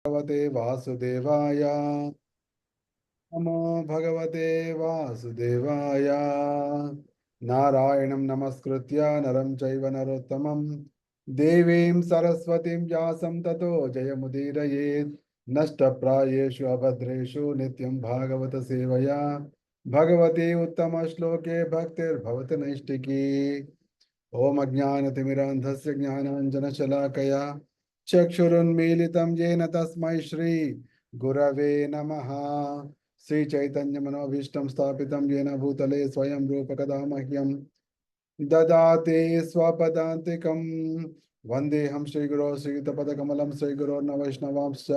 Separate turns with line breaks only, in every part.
भगवते वासुदेवाय। नमो भगवते वासुदेवाय। नारायणं नमस्कृत्य नरं चैव नरोत्तमं देवीं सरस्वतीं व्यासं ततो जयमुदीरयेत्। नष्टप्रायेषु अभद्रेषु नित्यं भागवत सेवया भगवती उत्तमश्लोके भक्तिर्भवति नैष्टिकी। ॐ अज्ञानतिमिरान्धस्य ज्ञानाञ्जनशलाकया चक्षुरुन्मीलितं येन तस्मै श्री गुरवे नमः। श्रीचैतन्यमनोभीष्टं स्थापितं येन भूतले स्वयं रूपकदा मह्यं ददाति स्वपदान्तिकं। वन्देऽहं श्रीगुरो श्रीयुतपदकमलं श्रीगुरोर्न वैष्णवांश्च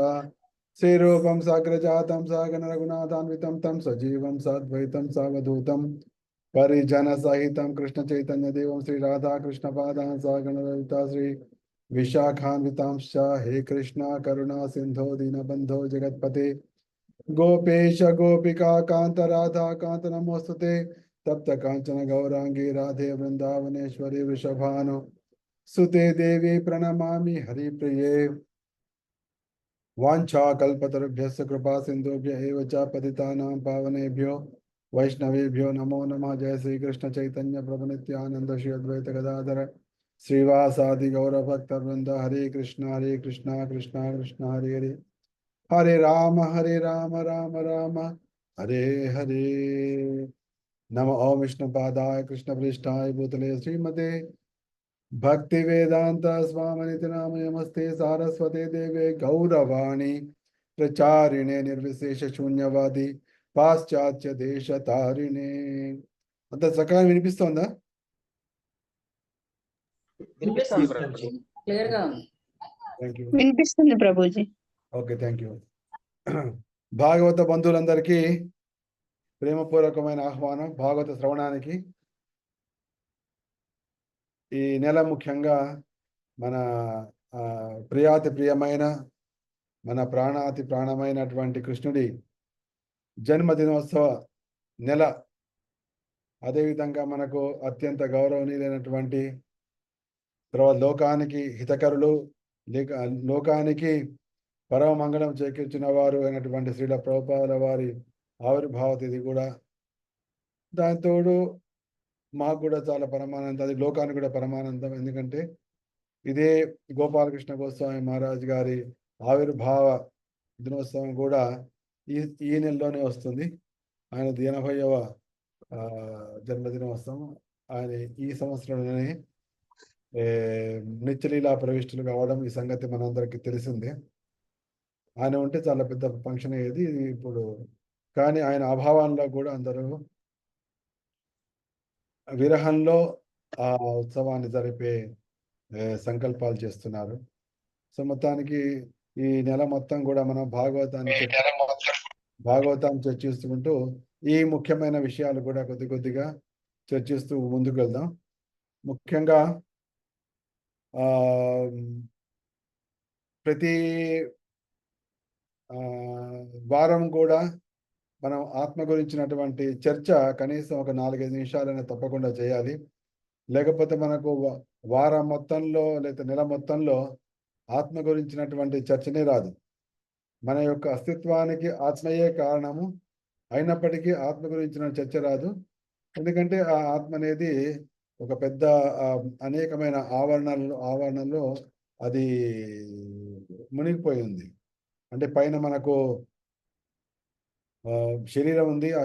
श्रीरूपं साग्रजातं सागररघुनाथान्वितं तं सजीवं साद्वैतं सावधूतं परिजनसहितं कृष्णचैतन्यदेवं श्रीराधाकृष्णपादान् सागरललिता श्री विशाखान्वितांश्च। हे कृष्णा करुणा सिन्धो दीनबन्धो जगत्पते गोपेश गोपिका कांत राधा कांत नमोस्तुते। तप्त कांचन गौरांगी राधे वृंदावनेश्वरी वृषभानु सुते देवी प्रणमामि हरिप्रिये। वाञ्छाकल्पतरुभ्यश्च कृपा सिन्धुभ्य एव च पतितानां पावनेभ्यो वैष्णवेभ्यो नमो नमः। जय श्री कृष्ण चैतन्य प्रभु नित्यानंद श्री अद्वैत गदाधर श्रीवासादि गौरभक्तवृंद। हरे कृष्णा कृष्णा कृष्णा हरे हरे, हरे राम राम राम हरे हरे। नम ओम विष्णुपादाय कृष्णपृष्ठाय भूतले श्रीमते भक्ति वेदांत स्वामिनिति नामयमस्ते। सारस्वते देवे गौरवाणी प्रचारिणे निर्विशेष शून्यवादी पाश्चात्य देश तारिणे। అంత సకాలం వినిపిస్తోందా?
వినిపిస్తుంది ప్రభుజీ, క్లియర్ గా ఉంది.
Thank you.
వినిపిస్తుంది ప్రభుజీ.
Okay, thank you. భాగవత బంధువులందరికీ ప్రేమపూర్వకమైన ఆహ్వానం భాగవత శ్రవణానికి. ఈ నెల ముఖ్యంగా మన ప్రియాతి ప్రియమైన మన ప్రాణాతి ప్రాణమైనటువంటి కృష్ణుడి జన్మదినోత్సవ నెల. అదేవిధంగా మనకు అత్యంత గౌరవనీయులైనటువంటి తర్వాత లోకానికి హితకరులు లోకానికి పరమ మంగళం చేకూర్చిన వారు అయినటువంటి శ్రీల ప్రభుపాదుల వారి ఆవిర్భావ తిథి కూడా. దానితోడు మాకు కూడా చాలా పరమానందం, అది లోకానికి కూడా పరమానందం. ఎందుకంటే ఇదే గోపాలకృష్ణ గోస్వామి మహారాజ్ గారి ఆవిర్భావ దినోత్సవం కూడా ఈ నెలలోనే వస్తుంది. ఆయన 80వ జన్మదినోత్సవం. ఆయన ఈ సంవత్సరంలోనే నిత్యలీలా ప్రవిష్టులు కావడం ఈ సంగతి మనందరికీ తెలిసిందే. ఆయన ఉంటే చాలా పెద్ద ఫంక్షన్ అయ్యేది ఇప్పుడు. కానీ ఆయన అభావంలో కూడా అందరూ విరహంలో ఆ ఉత్సవాన్ని జరిపే సంకల్పాలు చేస్తున్నారు. సో మొత్తానికి ఈ నెల మొత్తం కూడా మనం భాగవతాన్ని చర్చిస్తుంటూ ఈ ముఖ్యమైన విషయాలు కూడా కొద్ది కొద్దిగా చర్చిస్తూ ముందుకు వెళ్దాం. ముఖ్యంగా ప్రతి వారం కూడా మనం ఆత్మ గురించినటువంటి చర్చ కనీసం ఒక 4-5 నిమిషాలైనా తప్పకుండా చేయాలి. లేకపోతే మనకు వారం మొత్తంలో లేదా నెల మొత్తంలో ఆత్మ గురించినటువంటి చర్చనే రాదు. మన యొక్క అస్తిత్వానికి ఆత్మయే కారణము అయినప్పటికీ ఆత్మ గురించిన చర్చ రాదు. ఎందుకంటే ఆ ఆత్మ అనేది ఒక పెద్ద అనేకమైన ఆవరణలో అది మునిగిపోయి ఉంది. అంటే పైన మనకు శరీరం ఉంది. ఆ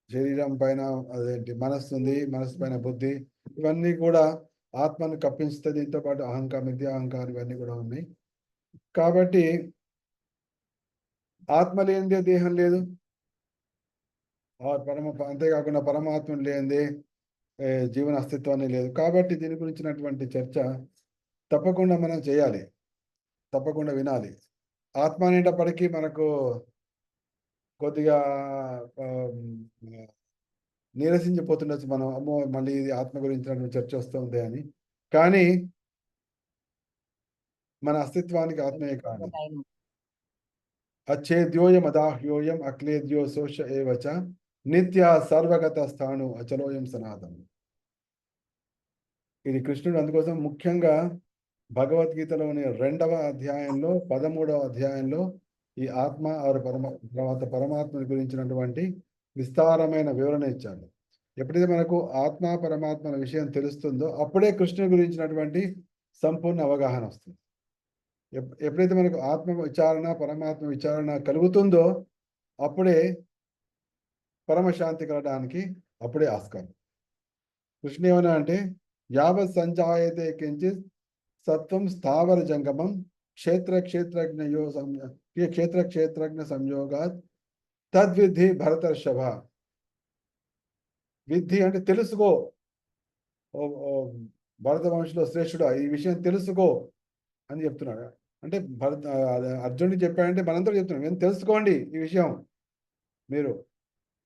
శరీరం పైన అదేంటి మనస్సు ఉంది. మనస్సు పైన బుద్ధి, ఇవన్నీ కూడా ఆత్మను కప్పిస్తే. దీంతో పాటు అహంకారం, విద్యా అహంకారం ఇవన్నీ కూడా ఉన్నాయి. కాబట్టి ఆత్మ లేనిదే దేహం లేదు. అంతేకాకుండా పరమాత్మ లేనిదే జీవన అస్తిత్వాన్ని లేదు. కాబట్టి దీని గురించినటువంటి చర్చ తప్పకుండా మనం చేయాలి, తప్పకుండా వినాలి. ఆత్మ అనేటప్పటికీ మనకు కొద్దిగా నీరసించిపోతుండొచ్చు మనం. అమ్మో, మళ్ళీ ఇది ఆత్మ గురించినటువంటి చర్చ వస్తుంది అని. కానీ మన అస్తిత్వానికి ఆత్మయే కారణం. అచ్చేద్యోయం అదాహ్యోయం అక్లేద్యో శోష ఏవచ నిత్య సర్వగత స్థాను అచలోయం సనాతనం. ఇది కృష్ణుడు అందుకోసం ముఖ్యంగా భగవద్గీతలోని 2వ అధ్యాయంలో 13వ అధ్యాయంలో ఈ ఆత్మ ఆరు తర్వాత పరమాత్మని గురించినటువంటి విస్తారమైన వివరణ ఇచ్చాడు. ఎప్పుడైతే మనకు ఆత్మ పరమాత్మల విషయం తెలుస్తుందో అప్పుడే కృష్ణుని గురించినటువంటి సంపూర్ణ అవగాహన వస్తుంది. ఎప్పుడైతే మనకు ఆత్మ విచారణ పరమాత్మ విచారణ కలుగుతుందో అప్పుడే పరమశాంతి కలగడానికి అప్పుడే ఆస్కారం. కృష్ణ ఏమన్నా అంటే యావత్ సంజాయతే కించిత్ సత్వం స్థావర జంగమం క్షేత్రజ్ఞ సంయోగాత్ తద్విద్ధి భరతర్షభ. విద్ధి అంటే తెలుసుకో భరత వంశంలో శ్రేష్ఠుడా, ఈ విషయం తెలుసుకో అని చెప్తున్నాడు. అంటే అర్జునుడికి చెప్పాడంటే మనందరూ చెప్తున్నాం, ఏం తెలుసుకోండి ఈ విషయం మీరు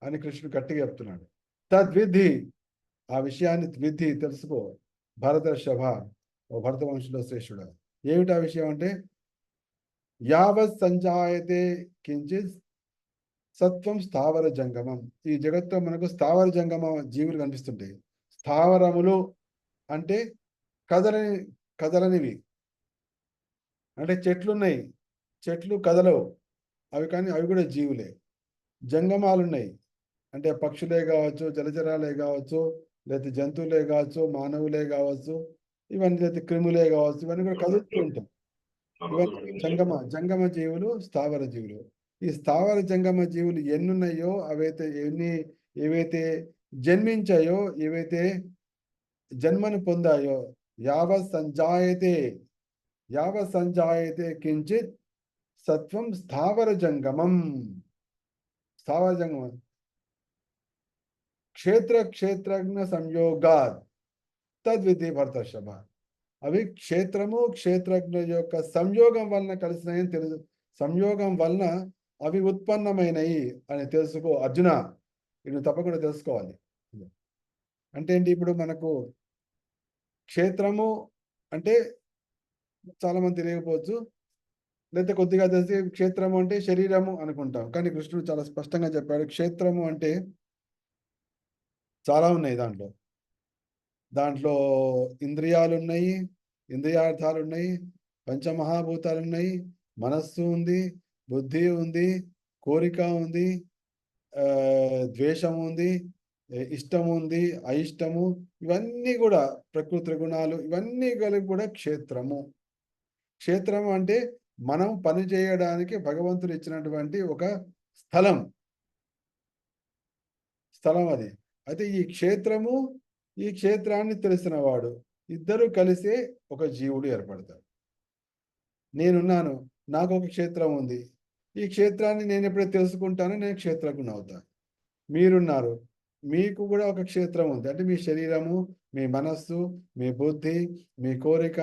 అని కృష్ణుడు గట్టిగా చెప్తున్నాడు. తద్విద్ధి, ఆ విషయాన్ని విద్ధి తెలుసుకో భరతర్షభ, భరత వంశంలో శ్రేష్ఠుడా. ఏమిటి ఆ విషయం అంటే యావత్ సంజాయతే కించిత్ సత్వం స్థావర జంగమం. ఈ జగత్తులో మనకు స్థావర జంగమ జీవులు కనిపిస్తుంటాయి. స్థావరములు అంటే కదలనివి, అంటే చెట్లు ఉన్నాయి, చెట్లు కదలవు అవి, కానీ అవి కూడా జీవులే. జంగమాలు ఉన్నాయి అంటే పక్షులే కావచ్చు, జలచరాలే కావచ్చు, లేకపోతే జంతువులే కావచ్చు, మానవులే కావచ్చు, ఇవన్నీ లేకపోతే క్రిములే కావచ్చు, ఇవన్నీ కూడా కదులుతూ ఉంటాయి. ఇవన్నీ జంగమ జీవులు, స్థావర జీవులు. ఈ స్థావర జంగమ జీవులు ఎన్ని ఉన్నాయో ఏవైతే జన్మించాయో, ఏవైతే జన్మను పొందాయో, యావత్ సంజాయతే కించిత్ సత్వం స్థావర జంగమం. స్థావర జంగమం క్షేత్రజ్ఞ సంయోగాత్ తద్విధి భరతర్షభ. అవి క్షేత్రజ్ఞ యొక్క సంయోగం వలన కలిసినాయని తెలుసు. సంయోగం వలన అవి ఉత్పన్నమైనవి అని తెలుసుకో అర్జున. ఇది తప్పకుండా తెలుసుకోవాలి. అంటే ఏంటి, ఇప్పుడు మనకు క్షేత్రము అంటే చాలా మంది తెలియకపోవచ్చు, లేకపోతే కొద్దిగా తెలిసి క్షేత్రము అంటే శరీరము అనుకుంటాం. కానీ కృష్ణుడు చాలా స్పష్టంగా చెప్పాడు, క్షేత్రము అంటే చాలా ఉన్నాయి. దాంట్లో ఇంద్రియాలు ఉన్నాయి, ఇంద్రియార్థాలు ఉన్నాయి, పంచమహాభూతాలు ఉన్నాయి, మనస్సు ఉంది, బుద్ధి ఉంది, కోరిక ఉంది, ద్వేషము ఉంది, ఇష్టము ఉంది, అయిష్టము, ఇవన్నీ కూడా ప్రకృతి గుణాలు, ఇవన్నీ కలిపి కూడా క్షేత్రము. క్షేత్రము అంటే మనం పని చేయడానికి భగవంతుడు ఇచ్చినటువంటి ఒక స్థలం అది. అయితే ఈ క్షేత్రము, ఈ క్షేత్రాన్ని తెలిసిన వాడు, ఇద్దరు కలిసే ఒక జీవుడు ఏర్పడతాడు. నేనున్నాను, నాకు ఒక క్షేత్రం ఉంది, ఈ క్షేత్రాన్ని నేను ఎప్పుడైతే తెలుసుకుంటానో నేను క్షేత్రజ్ఞుని అవుతాను. మీరున్నారు, మీకు కూడా ఒక క్షేత్రం ఉంది. అంటే మీ శరీరము, మీ మనస్సు, మీ బుద్ధి, మీ కోరిక,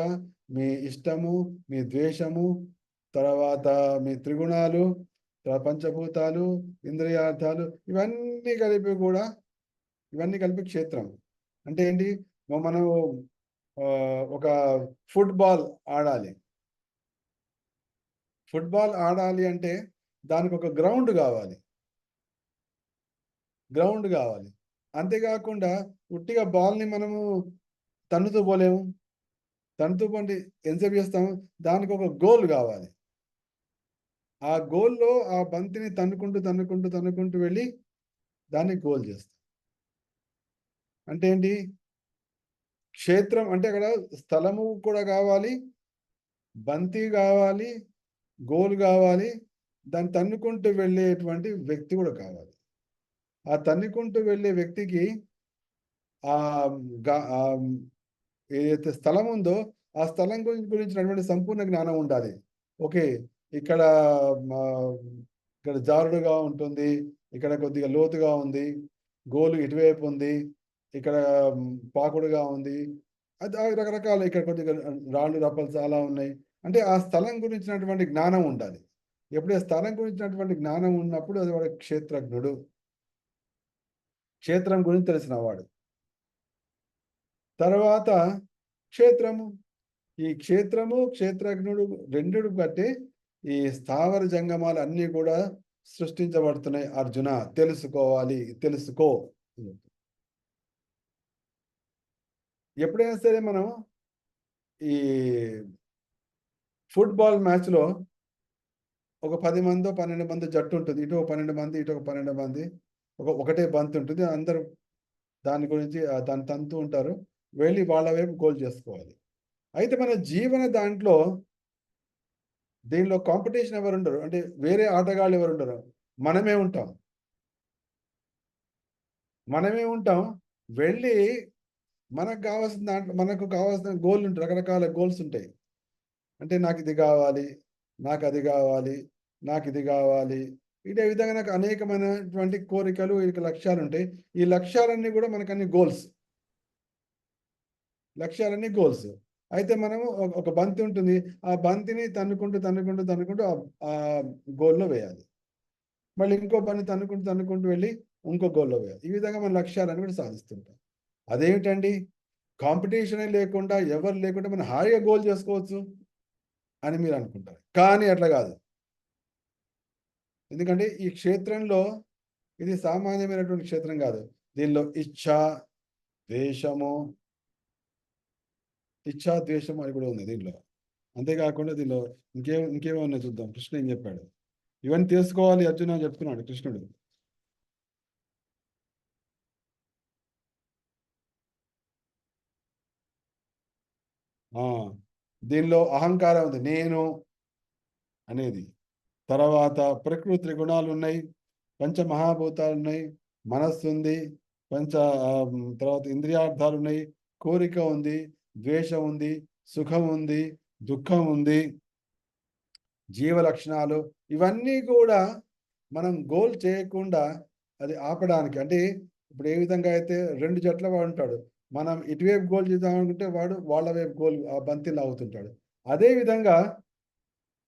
మీ ఇష్టము, మీ ద్వేషము, తర్వాత మీ త్రిగుణాలు, పంచభూతాలు, ఇంద్రియార్థాలు, ఇవన్నీ కలిపి క్షేత్రం. అంటే ఏంటి, మనం ఒక ఫుట్బాల్ ఆడాలి. ఫుట్బాల్ ఆడాలి అంటే దానికి ఒక గ్రౌండ్ కావాలి. అంతేకాకుండా ఉట్టిగా బాల్ని మనము తన్నుతూ పోలేము. తన్నుతూ పండి ఎంతసేపు చేస్తాము, దానికి ఒక గోల్ కావాలి. ఆ గోల్లో ఆ బంతిని తన్నుకుంటూ వెళ్ళి దాన్ని గోల్ చేస్తాం. అంటే ఏంటి, క్షేత్రం అంటే అక్కడ స్థలము కూడా కావాలి, బంతి కావాలి, గోల్ కావాలి, దాన్ని తన్నుకుంటూ వెళ్ళేటువంటి వ్యక్తి కూడా కావాలి. ఆ తన్నుకుంటూ వెళ్ళే వ్యక్తికి ఏదైతే స్థలం ఉందో ఆ స్థలం గురించినటువంటి సంపూర్ణ జ్ఞానం ఉండాలి. ఓకే, ఇక్కడ జారుడుగా ఉంటుంది, ఇక్కడ కొద్దిగా లోతుగా ఉంది, గోలు ఇటువైపు ఉంది, ఇక్కడ పాకుడుగా ఉంది, అది రకరకాల, ఇక్కడ కొద్దిగా రాళ్ళు రప్పలు చాలా ఉన్నాయి. అంటే ఆ స్థలం గురించినటువంటి జ్ఞానం ఉండాలి. ఎప్పుడైతే స్థలం గురించినటువంటి జ్ఞానం ఉన్నప్పుడు అది వాడు క్షేత్రజ్ఞుడు, క్షేత్రం గురించి తెలిసినవాడు. తర్వాత క్షేత్రము, ఈ క్షేత్రజ్ఞుడు రెండుడు బట్టి ఈ స్థావర జంగమాలు అన్నీ కూడా సృష్టించబడుతున్నాయి. అర్జున తెలుసుకోవాలి, తెలుసుకో. ఎప్పుడైనా సరే మనం ఈ ఫుట్బాల్ మ్యాచ్లో ఒక 10 మందో 12 మంది జట్టు ఉంటుంది. ఇటు ఒక 12 మంది, ఇటు ఒక 12 మంది, ఒకటే బంతి ఉంటుంది. అందరూ దాని గురించి దాన్ని తంతూ ఉంటారు. వెళ్ళి వాళ్ళ వైపు గోల్ చేసుకోవాలి. అయితే మన జీవన దాంట్లో దీనిలో కాంపిటీషన్ ఎవరు ఉండరు, అంటే వేరే ఆటగాళ్ళు ఎవరు ఉండరు, మనమే ఉంటాం. వెళ్ళి మనకు కావాల్సిన గోల్ ఉంటాయి, రకరకాల గోల్స్ ఉంటాయి. అంటే నాకు ఇది కావాలి, నాకు అది కావాలి, నాకు ఇది కావాలి, ఇదే విధంగా నాకు అనేకమైనటువంటి కోరికలు, లక్ష్యాలు ఉంటాయి. ఈ లక్ష్యాలన్నీ కూడా మనకన్నీ గోల్స్. అయితే మనము ఒక బంతి ఉంటుంది, ఆ బంతిని తన్నుకుంటూ ఆ గోల్లో వేయాలి. మళ్ళీ ఇంకో బంతి తన్నుకుంటూ వెళ్ళి ఇంకో గోల్లో వేయాలి. ఈ విధంగా మన లక్ష్యాలను కూడా సాధిస్తుంటాం. అదేమిటండి, కాంపిటీషనే లేకుండా, ఎవరు లేకుండా మనం హాయిగా గోల్ చేసుకోవచ్చు అని మీరు అనుకుంటారు. కానీ అట్లా కాదు. ఎందుకంటే ఈ క్షేత్రంలో ఇది సామాన్యమైనటువంటి క్షేత్రం కాదు. దీనిలో ద్వేషము ద్వేషము అని కూడా ఉంది దీనిలో. అంతేకాకుండా దీనిలో ఇంకేమన్నా చూద్దాం. కృష్ణ ఏం చెప్పాడు, ఇవన్నీ తెలుసుకోవాలి అర్జున అని చెప్తున్నాడు కృష్ణుడు. దీనిలో అహంకారం ఉంది, నేను అనేది. తర్వాత ప్రకృతి గుణాలు ఉన్నాయి, పంచమహాభూతాలు ఉన్నాయి, మనస్సు ఉంది, తర్వాత ఇంద్రియార్థాలు ఉన్నాయి, కోరిక ఉంది, ద్వేషం ఉంది, సుఖం ఉంది, దుఃఖం ఉంది, జీవ లక్షణాలు. ఇవన్నీ కూడా మనం గోల్ చేయకుండా అది ఆపడానికి, అంటే ఇప్పుడు ఏ విధంగా అయితే 2 జట్ల వాడు ఉంటాడు, మనం ఇటువైపు గోల్ చేద్దామనుకుంటే వాడు వాళ్ళ వైపు గోల్ ఆ బంతి లాగుతుంటాడు.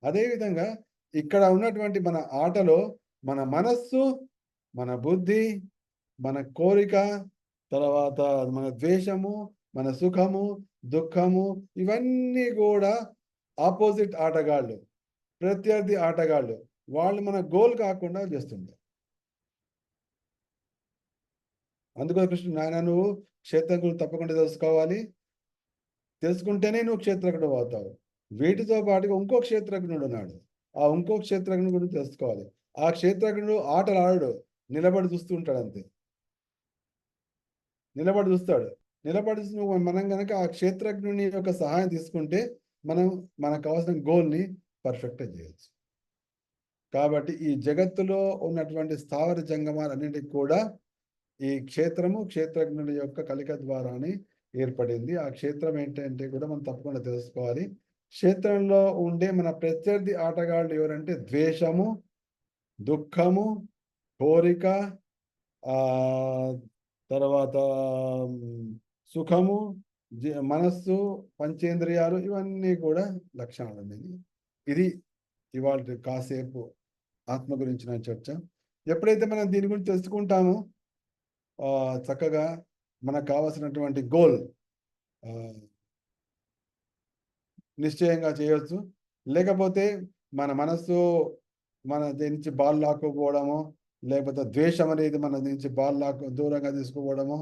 అదేవిధంగా ఇక్కడ ఉన్నటువంటి మన ఆటలో మన మనస్సు, మన బుద్ధి, మన కోరిక, తర్వాత మన ద్వేషము, మన సుఖము, దుఃఖము, ఇవన్నీ కూడా ఆపోజిట్ ఆటగాళ్ళు, ప్రత్యర్థి ఆటగాళ్ళు, వాళ్ళు మన గోల్ కాకుండా చేస్తుంటారు. అందుకని కృష్ణుడు, నాయన నువ్వు క్షేత్రజ్ఞుడు తప్పకుండా తెలుసుకుంటేనే నువ్వు క్షేత్రజ్ఞుడు అవుతావు. వీటితో పాటుగా ఇంకో క్షేత్రజ్ఞుడు ఉన్నాడు. ఆ ఇంకో క్షేత్రజ్ఞుడు గురించి తెలుసుకోవాలి. ఆ క్షేత్రజ్ఞుడు ఆటలు ఆడడు, నిలబడి చూస్తూ ఉంటాడు అంతే. నిలబడి చూస్తాడు. మనం కనుక ఆ క్షేత్రజ్ఞుని యొక్క సహాయం తీసుకుంటే మనకు కావాల్సిన గోల్ని పర్ఫెక్ట్గా చేయొచ్చు. కాబట్టి ఈ జగత్తులో ఉన్నటువంటి స్థావర జంగమాలన్నింటికి కూడా ఈ క్షేత్రజ్ఞుని యొక్క కలిక ద్వారానే ఏర్పడింది. ఆ క్షేత్రం ఏంటంటే కూడా మనం తప్పకుండా తెలుసుకోవాలి. క్షేత్రంలో ఉండే మన ప్రత్యర్థి ఆటగాళ్ళు ఎవరంటే ద్వేషము, దుఃఖము, కోరిక, తర్వాత సుఖము, మనస్సు, పంచేంద్రియాలు, ఇవన్నీ కూడా లక్షణాలు అనేది. ఇది ఇవాళ కాసేపు ఆత్మ గురించిన చర్చ. ఎప్పుడైతే మనం దీని గురించి తెలుసుకుంటామో చక్కగా మనకు కావాల్సినటువంటి గోల్ నిశ్చయంగా చేయొచ్చు. లేకపోతే మన మనస్సు మన నుంచి బాల్ లాక్కుపోవడము, లేకపోతే ద్వేషం అనేది మన నుంచి దూరంగా తీసుకుపోవడము,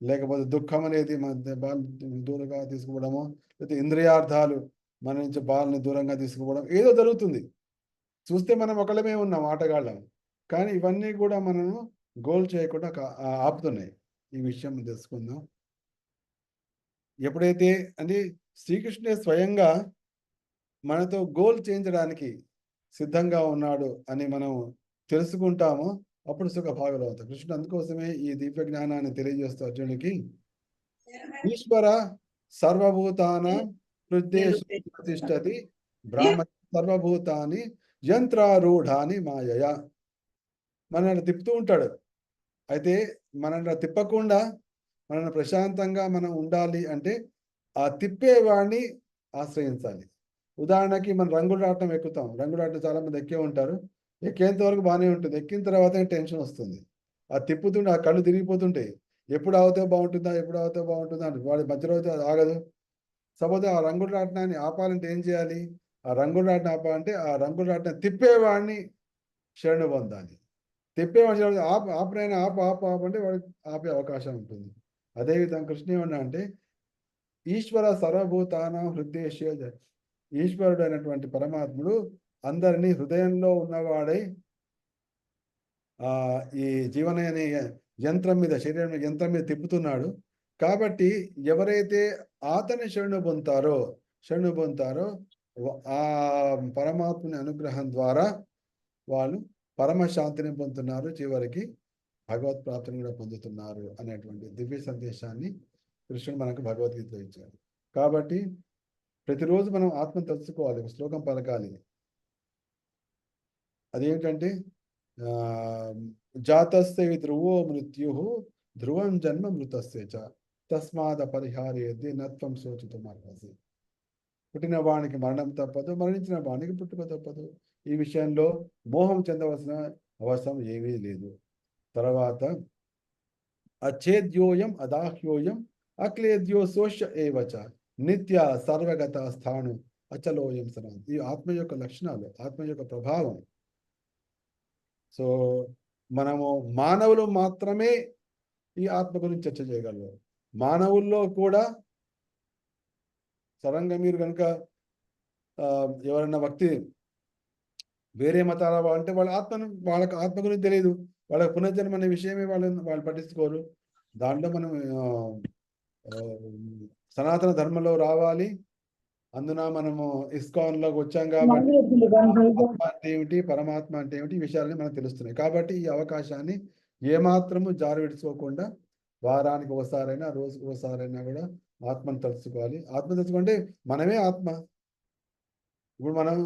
లేకపోతే దుఃఖం అనేది మన బాల్ దూరంగా తీసుకుపోవడము, లేకపోతే ఇంద్రియార్థాలు మన నుంచి బాల్ని దూరంగా తీసుకుపోవడం, ఏదో జరుగుతుంది. చూస్తే మనం ఒకళ్ళమే ఉన్నాం ఆటగాళ్ళం, కానీ ఇవన్నీ కూడా మనము గోల్ చేయకుండా ఆపుతున్నాయి. ఈ విషయం తెలుసుకుందాం. ఎప్పుడైతే అంటే శ్రీకృష్ణుడే స్వయంగా మనతో గోల్ చేయించడానికి సిద్ధంగా ఉన్నాడు అని మనం తెలుసుకుంటామో అప్పుడు సుఖ భాగులు అవుతాం. కృష్ణుడు అందుకోసమే ఈ దివ్య జ్ఞానాన్ని తెలియజేస్తూ అర్జునుడికి, ఈశ్వర సర్వభూతాన ప్రతిష్టతి బ్రాహ్మణ సర్వభూతాన్ని యంత్రారూఢాని మాయయ. మనల్ని తిప్పుతూ ఉంటాడు. అయితే మనల్ని తిప్పకుండా మనల్ని ప్రశాంతంగా మనం ఉండాలి అంటే ఆ తిప్పేవాడిని ఆశ్రయించాలి. ఉదాహరణకి మనం రంగురాటం ఎక్కుతాం. రంగురాటం చాలా మంది ఎక్కే ఉంటారు. ఎక్కేంత వరకు బాగానే ఉంటుంది. ఎక్కిన తర్వాత టెన్షన్ వస్తుంది. ఆ తిప్పుతుంటే ఆ కళ్ళు తిరిగిపోతుంటాయి. ఎప్పుడు ఆగితే బాగుంటుందా అంటే వాడి మధ్యలో అయితే అది ఆగదు. సపోజ్ ఆ రంగురాటనాన్ని ఆపాలంటే ఏం చేయాలి? ఆ రంగురాటం ఆపాలంటే ఆ రంగురాటం తిప్పేవాడిని శరణు పొందాలి. తిప్పేవాడు ఆపనైనా ఆపు అంటే వాడికి ఆపే అవకాశం ఉంటుంది. అదేవిధంగా కృష్ణ ఏమన్నా అంటే ఈశ్వర సర్వభూతానాం హృదయేషు. ఈశ్వరుడు అయినటువంటి పరమాత్ముడు అందరినీ హృదయంలో ఉన్నవాడై ఈ జీవన అనే యంత్రం మీద, శరీరం యంత్రం మీద తిప్పుతున్నాడు. కాబట్టి ఎవరైతే అతని శరణు పొందుతారో ఆ పరమాత్మని అనుగ్రహం ద్వారా వాళ్ళు పరమశాంతిని పొందుతున్నారు, చివరికి భగవత్ ప్రాప్తిని కూడా పొందుతున్నారు అనేటువంటి దివ్య సందేశాన్ని కృష్ణుడు మనకు భగవద్గీతలో ఇచ్చాడు. కాబట్టి ప్రతిరోజు మనం ఆత్మను తెలుసుకోవాలి, ఒక శ్లోకం పలకాలి. అదేంటంటే జాతస్య ధ్రువో మృత్యు ధ్రువం జన్మ మృతస్య చ తస్మాద పరిహారేది నత్వం శోచితుమర్హసి. పుట్టిన వానికి మరణం తప్పదు, మరణించిన వానికి పుట్టుక తప్పదు. ఈ విషయంలో మోహం చెందవలసిన అవసరం ఏమీ లేదు. తర్వాత అచ్ఛేద్యోయం అదాహ్యోయం అక్లేద్యో సోష్య ఏవచ నిత్య సర్వగత స్థాను అచలోయం సనం. ఈ ఆత్మ యొక్క లక్షణాలు, ఆత్మ యొక్క ప్రభావం. సో మనము మానవులు మాత్రమే ఈ ఆత్మ గురించి చర్చ చేయగలరు. మానవుల్లో కూడా సరంగా మీరు కనుక ఎవరన్నా వ్యక్తి వేరే మతాల అంటే వాళ్ళకి ఆత్మ గురించి తెలియదు, వాళ్ళకి పునర్జన్మ అనే విషయమే వాళ్ళు పట్టించుకోరు. దాంట్లో మనం సనాతన ధర్మంలో రావాలి. అందున మనము ఇస్కాన్లోకి వచ్చాం కాబట్టి ఆత్మ అంటే ఏమిటి, పరమాత్మ అంటే ఏమిటి, ఈ విషయాలని మనకు తెలుస్తున్నాయి. కాబట్టి ఈ అవకాశాన్ని ఏమాత్రము జారి విడుచుకోకుండా వారానికి ఒకసారైనా, రోజుకి ఒకసారైనా కూడా ఆత్మను తెలుసుకోవాలి. ఆత్మ తెలుసుకుంటే మనమే ఆత్మ. ఇప్పుడు మనం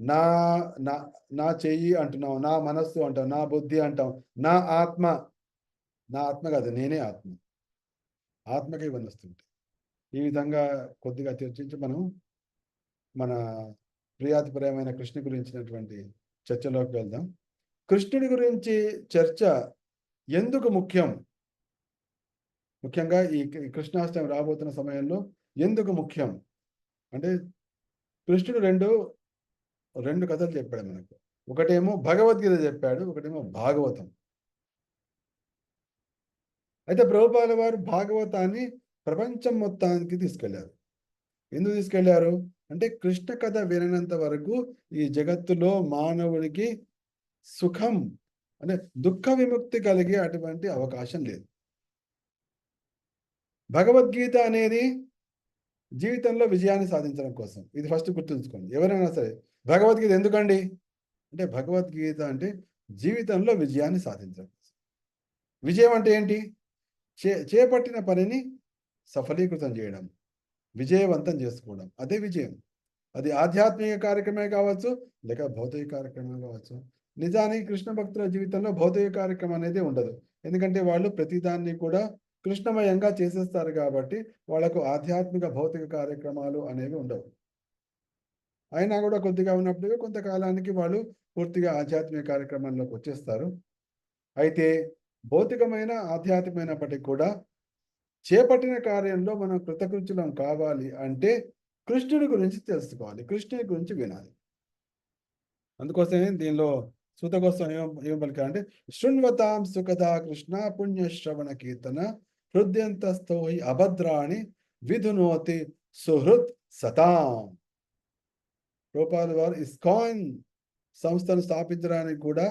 నా నా నా చెయ్యి అంటున్నాం, నా మనస్సు అంటాం, నా బుద్ధి అంటాం, నా ఆత్మ కాదు, నేనే ఆత్మ. ఆత్మకి ఇవన్నీ వస్తుంటాయి. ఈ విధంగా కొద్దిగా చర్చించి మనం మన ప్రియాతిప్రియమైన కృష్ణ గురించినటువంటి చర్చలోకి వెళ్దాం. కృష్ణుడి గురించి చర్చ ఎందుకు ముఖ్యం, ముఖ్యంగా ఈ కృష్ణాష్టమి రాబోతున్న సమయంలో ఎందుకు ముఖ్యం అంటే, కృష్ణుడు రెండు కథలు చెప్పాడు మనకు. ఒకటేమో భగవద్గీత చెప్పాడు, ఒకటేమో భాగవతం. అయితే ప్రభుపాదుల వారు భాగవతాన్ని ప్రపంచం మొత్తానికి తీసుకెళ్లారు. ఎందుకు తీసుకెళ్లారు అంటే, కృష్ణ కథ విననంత వరకు ఈ జగత్తులో మానవుడికి సుఖం అంటే దుఃఖ విముక్తి కలిగే అటువంటి అవకాశం లేదు. భగవద్గీత అనేది జీవితంలో విజయాన్ని సాధించడం కోసం. ఇది ఫస్ట్ గుర్తుంచుకోండి. ఎవరైనా సరే భగవద్గీత ఎందుకండి అంటే, భగవద్గీత అంటే జీవితంలో విజయాన్ని సాధించడం కోసం. విజయం అంటే ఏంటి? చేపట్టిన పనిని సఫలీకృతం చేయడం, విజయవంతం చేసుకోవడం, అదే విజయం. అది ఆధ్యాత్మిక కార్యక్రమే కావచ్చు, లేక భౌతిక కార్యక్రమం కావచ్చు. నిజానికి కృష్ణ భక్తుల జీవితంలో భౌతిక కార్యక్రమం అనేది ఉండదు. ఎందుకంటే వాళ్ళు ప్రతిదాన్ని కూడా కృష్ణమయంగా చేసేస్తారు కాబట్టి వాళ్ళకు ఆధ్యాత్మిక భౌతిక కార్యక్రమాలు అనేవి ఉండవు. అయినా కూడా కొద్దిగా ఉన్నప్పుడు కొంతకాలానికి వాళ్ళు పూర్తిగా ఆధ్యాత్మిక కార్యక్రమంలోకి వచ్చేస్తారు. అయితే భౌతికమైన ఆధ్యాత్మికమైనప్పటికీ కూడా చేపట్టిన కార్యంలో మనం కృతకృత్యులం కావాలి అంటే కృష్ణుడి గురించి తెలుసుకోవాలి, కృష్ణుడి గురించి వినాలి. అందుకోసమే దీనిలో సూత కోసం ఏం పలికారంటే, శృణ్వతాం సుఖదా కృష్ణ పుణ్యశ్రవణ కీర్తన హృదయంతస్థో హి అభద్రాణి విధునోతి సుహృత్ సతాం. ప్రభుపాదుల వారు ఇస్కాన్ సంస్థను స్థాపించడానికి కూడా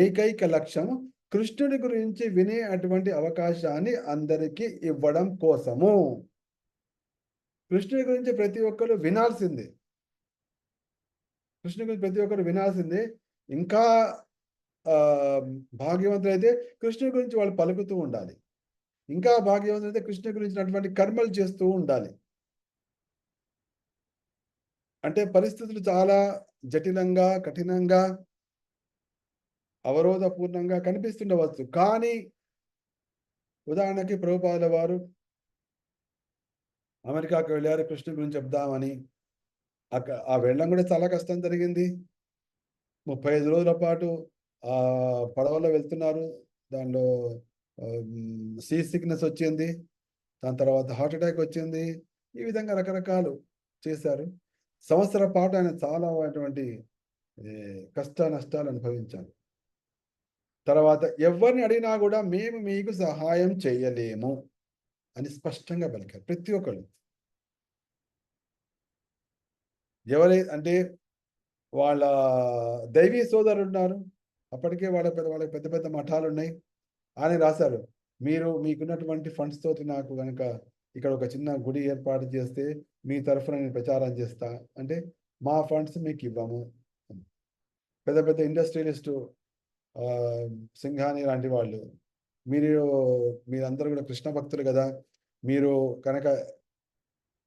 ఏకైక లక్ష్యం కృష్ణుడి గురించి వినే అటువంటి అవకాశాన్ని అందరికీ ఇవ్వడం కోసము. కృష్ణుడి గురించి ప్రతి ఒక్కరు వినాల్సిందే. కృష్ణుడి గురించి ప్రతి ఒక్కరు వినాల్సిందే. ఇంకా భాగ్యవంతులైతే కృష్ణుడి గురించి వాళ్ళు పలుకుతూ ఉండాలి. ఇంకా భాగ్యవంతులైతే కృష్ణుడి గురించినటువంటి కర్మలు చేస్తూ ఉండాలి. అంటే పరిస్థితులు చాలా జటిలంగా, కఠినంగా, అవరోధపూర్ణంగా కనిపిస్తుండవచ్చు. కానీ ఉదాహరణకి ప్రభుపాదుల వారు అమెరికాకు వెళ్ళారు కృష్ణుడి గురించి చెప్దామని. ఆ వెళ్ళడం కూడా చాలా కష్టం జరిగింది. 35 రోజుల పాటు పడవలో వెళ్తున్నారు. దానిలో సీ సిక్నెస్ వచ్చింది, దాని తర్వాత హార్ట్ అటాక్ వచ్చింది. ఈ విధంగా రకరకాలు చేశారు. సంవత్సర పాటు ఆయన చాలా అటువంటి కష్ట నష్టాలు అనుభవించారు. తర్వాత ఎవరిని అడిగినా కూడా మేము మీకు సహాయం చేయలేము, అని స్పష్టంగా పలికారు ప్రతి ఒక్కళ్ళు. అంటే వాళ్ళ దైవీ సోదరులు ఉన్నారు, అప్పటికే వాళ్ళకి పెద్ద పెద్ద మఠాలు ఉన్నాయి. ఆయన రాశారు, మీకున్నటువంటి ఫండ్స్ తోటి నాకు కనుక ఇక్కడ ఒక చిన్న గుడి ఏర్పాటు చేస్తే మీ తరఫున నేను ప్రచారం చేస్తా అంటే మా ఫండ్స్ మీకు ఇవ్వము. పెద్ద పెద్ద ఇండస్ట్రియలిస్టు సింఘాని లాంటి వాళ్ళు, మీరందరూ కూడా కృష్ణ భక్తులు కదా, మీరు కనుక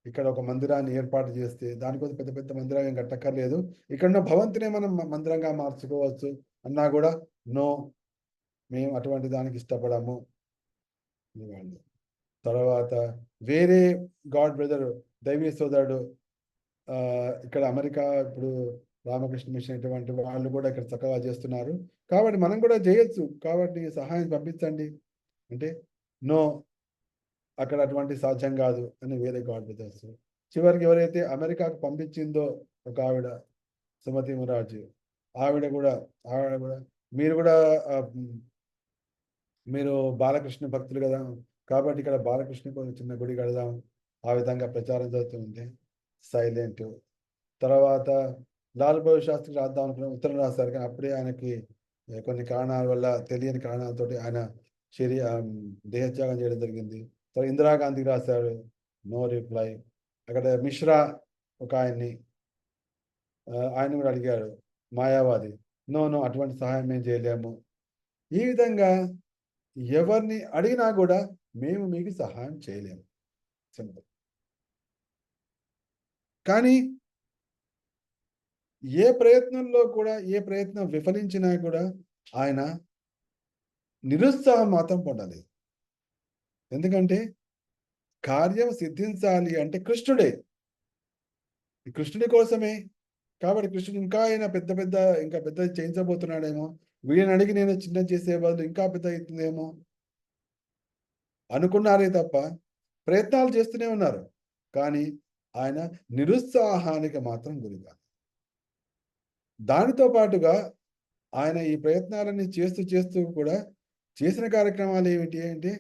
ఇక్కడ ఒక మందిరాన్ని ఏర్పాటు చేస్తే దానికోసం పెద్ద పెద్ద మందిరం ఏం కట్టక్కర్లేదు, ఇక్కడ భవంతినే మనం మందిరంగా మార్చుకోవచ్చు అన్నా కూడా నో, మేము అటువంటి దానికి ఇష్టపడము. తర్వాత వేరే గాడ్ బ్రదర్ దైవీ సోదరుడు ఇక్కడ అమెరికా ఇప్పుడు రామకృష్ణ మిషన్ ఇటువంటి వాళ్ళు కూడా ఇక్కడ చక్కగా చేస్తున్నారు, కాబట్టి మనం కూడా చేయొచ్చు, కాబట్టి సహాయం పంపించండి అంటే నో, అక్కడ అటువంటి సాధ్యం కాదు అని వేరే గాడ్ బ్రదర్స్. చివరికి ఎవరైతే అమెరికాకు పంపించిందో ఒక ఆవిడ సుమతి మురార్జీ, ఆవిడ కూడా మీరు బాలకృష్ణ భక్తులు కదా, కాబట్టి ఇక్కడ బాలకృష్ణకు చిన్న గుడి కడదాం, ఆ విధంగా ప్రచారం జరుగుతుంది. సైలెంట్. తర్వాత లాల్ బహదూర్ శాస్త్రి రాద్దాం అనుకున్న ఉత్తరం రాస్తారు, కానీ అప్పుడే ఆయనకి కొన్ని కారణాల వల్ల, తెలియని కారణాలతో ఆయన దేహత్యాగం చేయడం జరిగింది. తర్వాత ఇందిరాగాంధీకి రాశారు, నో రిప్లై. అక్కడ మిశ్రా ఒక ఆయన కూడా అడిగారు, మాయావాది, నో అటువంటి సహాయం మేము చేయలేము. ఈ విధంగా ఎవరిని అడిగినా కూడా మేము మీకు సహాయం చేయలేము, సింపుల్. కానీ ఏ ప్రయత్నం విఫలించినా కూడా ఆయన నిరుత్సాహం మాత్రం పొందలేదు. ఎందుకంటే కార్యం సిద్ధించాలి అంటే కృష్ణుడే, కృష్ణుడి కోసమే. కాబట్టి కృష్ణుడు ఇంకా పెద్ద చేయించబోతున్నాడేమో, వీళ్ళని అడిగి నేను చిన్న చేసే బదులు ఇంకా పెద్ద అవుతుందేమో అనుకున్నారే తప్ప ప్రయత్నాలు చేస్తూనే ఉన్నారు. కానీ ఆయన నిరుత్సాహానికి మాత్రం గురికాదు. దానితో పాటుగా ఆయన ఈ ప్రయత్నాలన్నీ చేస్తూ కూడా చేసిన కార్యక్రమాలు ఏమిటి అంటే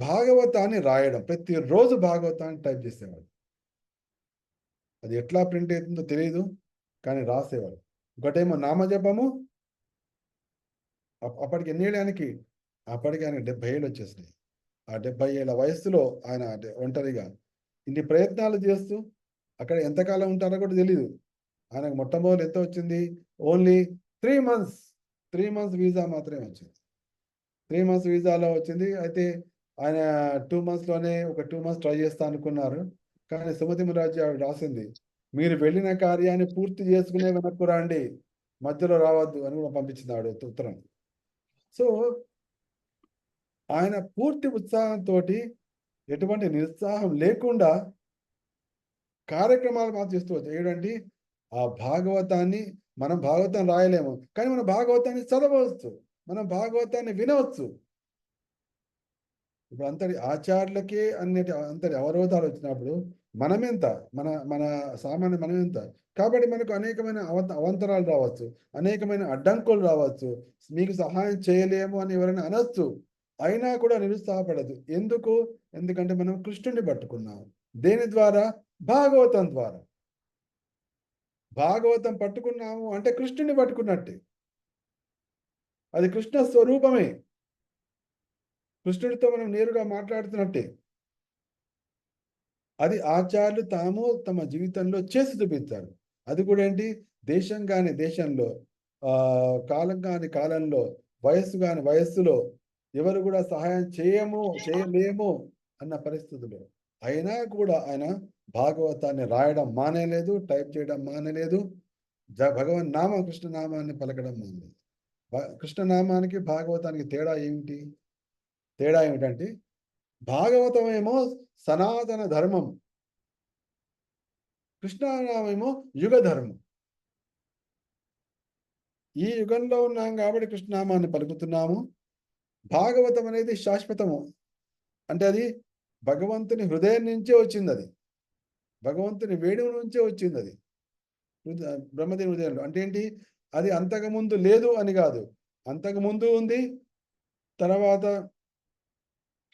భాగవతాన్ని రాయడం. ప్రతిరోజు భాగవతాన్ని టైప్ చేసేవాడు. అది ఎట్లా ప్రింట్ అవుతుందో తెలియదు, కానీ రాసేవాడు. ఒకటేమో నామజపము. అప్పటికి ఎన్నేళ్ళకి, అప్పటికి ఆయన 70 ఏళ్ళు వచ్చేసినాయి. ఆ 70 ఏళ్ళ వయస్సులో ఆయన ఒంటరిగా ఇన్ని ప్రయత్నాలు చేస్తూ అక్కడ ఎంతకాలం ఉంటారో కూడా తెలీదు. ఆయనకు మొట్టమొదటి ఎంత వచ్చింది, ఓన్లీ 3 months 3 months వీసా మాత్రమే వచ్చింది. 3 months వీసాలో వచ్చింది. అయితే ఆయన 2 monthsలోనే ఒక 2 months ట్రై చేస్తా అనుకున్నారు. కానీ సుమతి మురార్జీ ఆవిడ రాసింది, మీరు వెళ్ళిన కార్యాన్ని పూర్తి చేసుకునే వెనక్కు రండి, మధ్యలో రావద్దు అని కూడా పంపించింది ఆవిడ ఉత్తరం. సో ఆయన పూర్తి ఉత్సాహంతో, ఎటువంటి నిరుత్సాహం లేకుండా కార్యక్రమాలు మాత్రం చేస్తూ వచ్చాయి. ఏంటంటే ఆ భాగవతాన్ని, మనం భాగవతం రాయలేము, కానీ మన భాగవతాన్ని చదవచ్చు, మనం భాగవతాన్ని వినవచ్చు. ఇప్పుడు అంతటి ఆచార్యులకే అంతటి అవరోధాలు వచ్చినప్పుడు మనమెంత, మన సామాన్య మనమెంత. కాబట్టి మనకు అనేకమైన అవంతరాలు రావచ్చు, అనేకమైన అడ్డంకులు రావచ్చు, మీకు సహాయం చేయలేము అని ఎవరైనా అనొచ్చు. అయినా కూడా నిరుత్సాహపడదు. ఎందుకంటే మనం కృష్ణుడిని పట్టుకున్నాము. దేని ద్వారా? భాగవతం ద్వారా. భాగవతం పట్టుకున్నాము అంటే కృష్ణుడిని పట్టుకున్నట్టే, అది కృష్ణ స్వరూపమే, కృష్ణుడితో మనం నేరుగా మాట్లాడుతున్నట్టే. అది ఆచార్యులు తాము తమ జీవితంలో చేసి చూపించారు. అది కూడా ఏంటి, దేశం కాని దేశంలో, కాలం కాని కాలంలో, వయస్సు కాని వయస్సులో ఎవరు కూడా సహాయం చేయలేము అన్న పరిస్థితులు అయినా కూడా ఆయన భాగవతాన్ని రాయడం మానేలేదు, టైప్ చేయడం మానేలేదు. భగవన్ నామం, కృష్ణనామాన్ని పలకడం మానేలేదు. కృష్ణనామానికి భాగవతానికి తేడా ఏమిటంటే భాగవతం ఏమో సనాతన ధర్మం, కృష్ణనామేమో యుగ ధర్మం. ఈ యుగంలో ఉన్నాం కాబట్టి కృష్ణనామాన్ని పలుకుతున్నాము. భాగవతం అనేది శాశ్వతము, అంటే అది భగవంతుని హృదయం నుంచే వచ్చింది, అది భగవంతుని వేణువు నుంచే వచ్చింది, అది బ్రహ్మదేవుని హృదయంలో. అంటే ఏంటి, అది అంతకుముందు లేదు అని కాదు, అంతకుముందు ఉంది, తర్వాత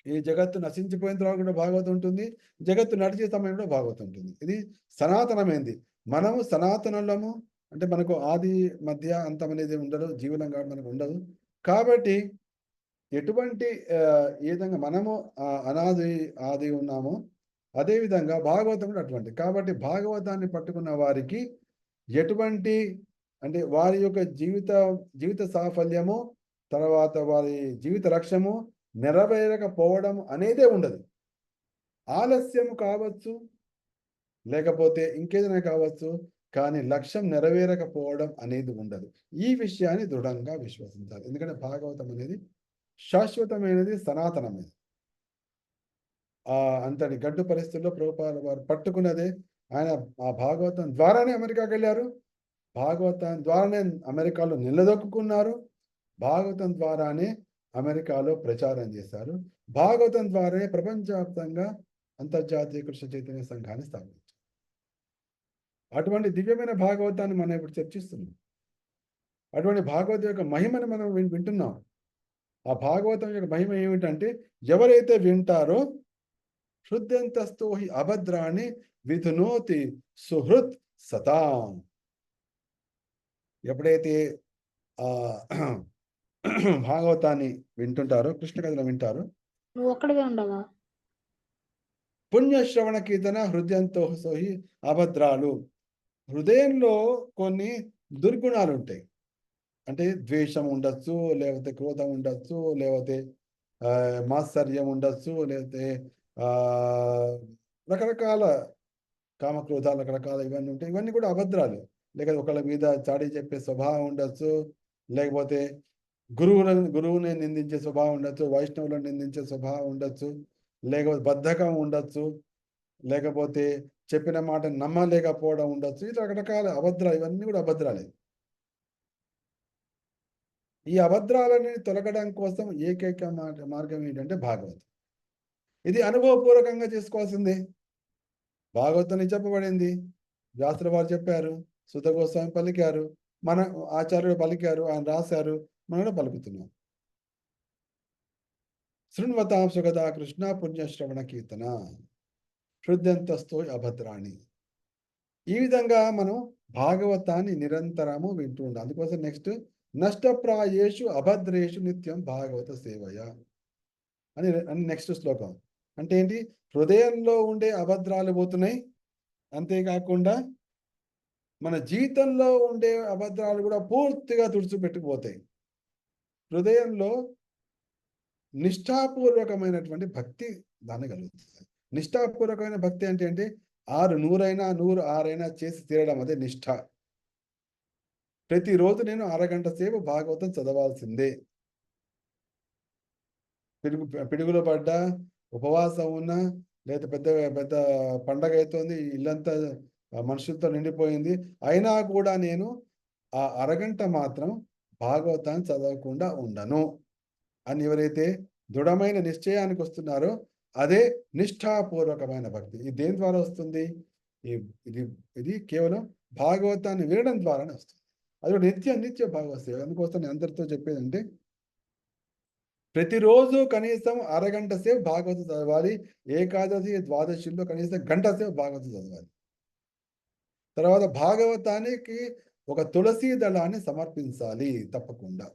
ఈ జగత్తు నశించిపోయిన తర్వాత కూడా భాగవతం ఉంటుంది, జగత్తు నడిచే సమయం కూడా భాగవతం ఉంటుంది. ఇది సనాతనమైంది. మనము సనాతనులము, అంటే మనకు ఆది మధ్య అంతం అనేది ఉండదు, జీవనం కాబట్టి మనకు ఉండదు. కాబట్టి ఎటువంటి ఏ విధంగా మనము అనాది ఆది ఉన్నామో అదేవిధంగా భాగవతం కూడా అటువంటి. కాబట్టి భాగవతాన్ని పట్టుకున్న వారికి ఎటువంటి, అంటే వారి యొక్క జీవిత సాఫల్యము, తర్వాత వారి జీవిత లక్ష్యము నెరవేరకపోవడం అనేదే ఉండదు. ఆలస్యం కావచ్చు, లేకపోతే ఇంకేదైనా కావచ్చు, కానీ లక్ష్యం నెరవేరకపోవడం అనేది ఉండదు. ఈ విషయాన్ని దృఢంగా విశ్వసించాలి. ఎందుకంటే భాగవతం అనేది శాశ్వతమైనది, సనాతనమైనది. అంతటి గడ్డు పరిస్థితుల్లో ప్రభుపాద వారు పట్టుకున్నదే. ఆయన ఆ భాగవతం ద్వారానే అమెరికాకి వెళ్ళారు, భాగవతం ద్వారానే అమెరికాలో నిలదొక్కున్నారు, భాగవతం ద్వారానే అమెరికాలో ప్రచారం చేశారు, భాగవతం ద్వారానే ప్రపంచవ్యాప్తంగా అంతర్జాతీయ కృష్ణ చైతన్య సంఘాన్ని స్థాపించారు. అటువంటి దివ్యమైన భాగవతాన్ని మనం ఇప్పుడు చర్చిస్తున్నాం. అటువంటి భాగవతం యొక్క మహిమని మనం వింటున్నాం. ఆ భాగవతం యొక్క మహిమ ఏమిటంటే, ఎవరైతే వింటారో హృద్యంతస్థో హి అభద్రాణి విధునోతి సుహృత్ సతాం. ఎప్పుడైతే ఆ భాగవతాన్ని వింటుంటారో, కృష్ణ కథను వింటారో,
నువ్వు ఒక్కడివే ఉండవా?
పుణ్యశ్రవణ కీర్తన హృదయంతో సోహి అభద్రాలు. హృదయంలో కొన్ని దుర్గుణాలు ఉంటాయి. అంటే ద్వేషం ఉండొచ్చు, లేకపోతే క్రోధం ఉండొచ్చు, లేకపోతే మాత్సర్యం ఉండొచ్చు, లేకపోతే రకరకాల కామక్రోధాలు, రకరకాల ఇవన్నీ ఉంటాయి. ఇవన్నీ కూడా అభద్రాలు. లేకపోతే ఒకళ్ళ మీద చాడీ చెప్పే స్వభావం ఉండొచ్చు, లేకపోతే గురువుని నిందించే స్వభావం ఉండొచ్చు, వైష్ణవులను నిందించే స్వభావం ఉండొచ్చు, లేకపోతే బద్ధకం ఉండొచ్చు, లేకపోతే చెప్పిన మాట నమ్మలేకపోవడం ఉండొచ్చు. ఇది రకరకాల అభద్రాలు. ఇవన్నీ కూడా అభద్రాలే. ఈ అభద్రాలని తొలగడం కోసం ఏకైక మార్గం ఏంటంటే భాగవతం. ఇది అనుభవపూర్వకంగా చేసుకోవాల్సిందే. భాగవతాన్ని చెప్పబడింది, వ్యాసుల వారు చెప్పారు, సుత గోస్వామి పలికారు, మన ఆచార్యులు పలికారు, ఆయన రాశారు, మనం కూడా పలుకుతున్నాం. శృణ్వతాం సుగదా కృష్ణ పుణ్యశ్రవణ కీర్తన హృదయంతస్థో అభద్రాణి. ఈ విధంగా మనం భాగవతాన్ని నిరంతరము వింటూ ఉండాలి. అందుకోసం నెక్స్ట్ నష్టప్రాయేషు అభద్రేషు నిత్యం భాగవత సేవయ అని నెక్స్ట్ శ్లోకం. అంటే ఏంటి? హృదయంలో ఉండే అభద్రాలు పోతున్నాయి, అంతేకాకుండా మన జీవితంలో ఉండే అభద్రాలు కూడా పూర్తిగా తుడిచిపెట్టుకుపోతాయి. హృదయంలో నిష్ఠాపూర్వకమైనటువంటి భక్తి దాన్ని కలుగుతుంది. నిష్ఠాపూర్వకమైన భక్తి అంటే ఏంటి? 100 చేసి తీరడం, అదే నిష్ఠ. ప్రతిరోజు నేను అరగంట సేపు భాగవతం చదవాల్సిందే. పిడుగులో పడ్డా, ఉపవాసం ఉన్నా, లేదా పెద్ద పెద్ద పండగ అవుతుంది, ఇల్లంతా మనుషులతో నిండిపోయింది, అయినా కూడా నేను ఆ అరగంట మాత్రం భాగవతాన్ని చదవకుండా ఉండను అని ఎవరైతే దృఢమైన నిశ్చయానికి వస్తున్నారో అదే నిష్ఠాపూర్వకమైన భక్తి. ఇది దేని ద్వారా వస్తుంది? ఇది కేవలం భాగవతాన్ని వినడం ద్వారానే వస్తుంది. అది కూడా నిత్య భాగవత సేవ. అందుకోసం నేను అందరితో చెప్పేది అంటే, ప్రతిరోజు కనీసం అరగంట సేపు భాగవతం చదవాలి. ఏకాదశి ద్వాదశిలో కనీసం గంట సేపు భాగవతం చదవాలి. తర్వాత భాగవతానికి ఒక తులసి దళాన్ని సమర్పించాలి తప్పకుండా.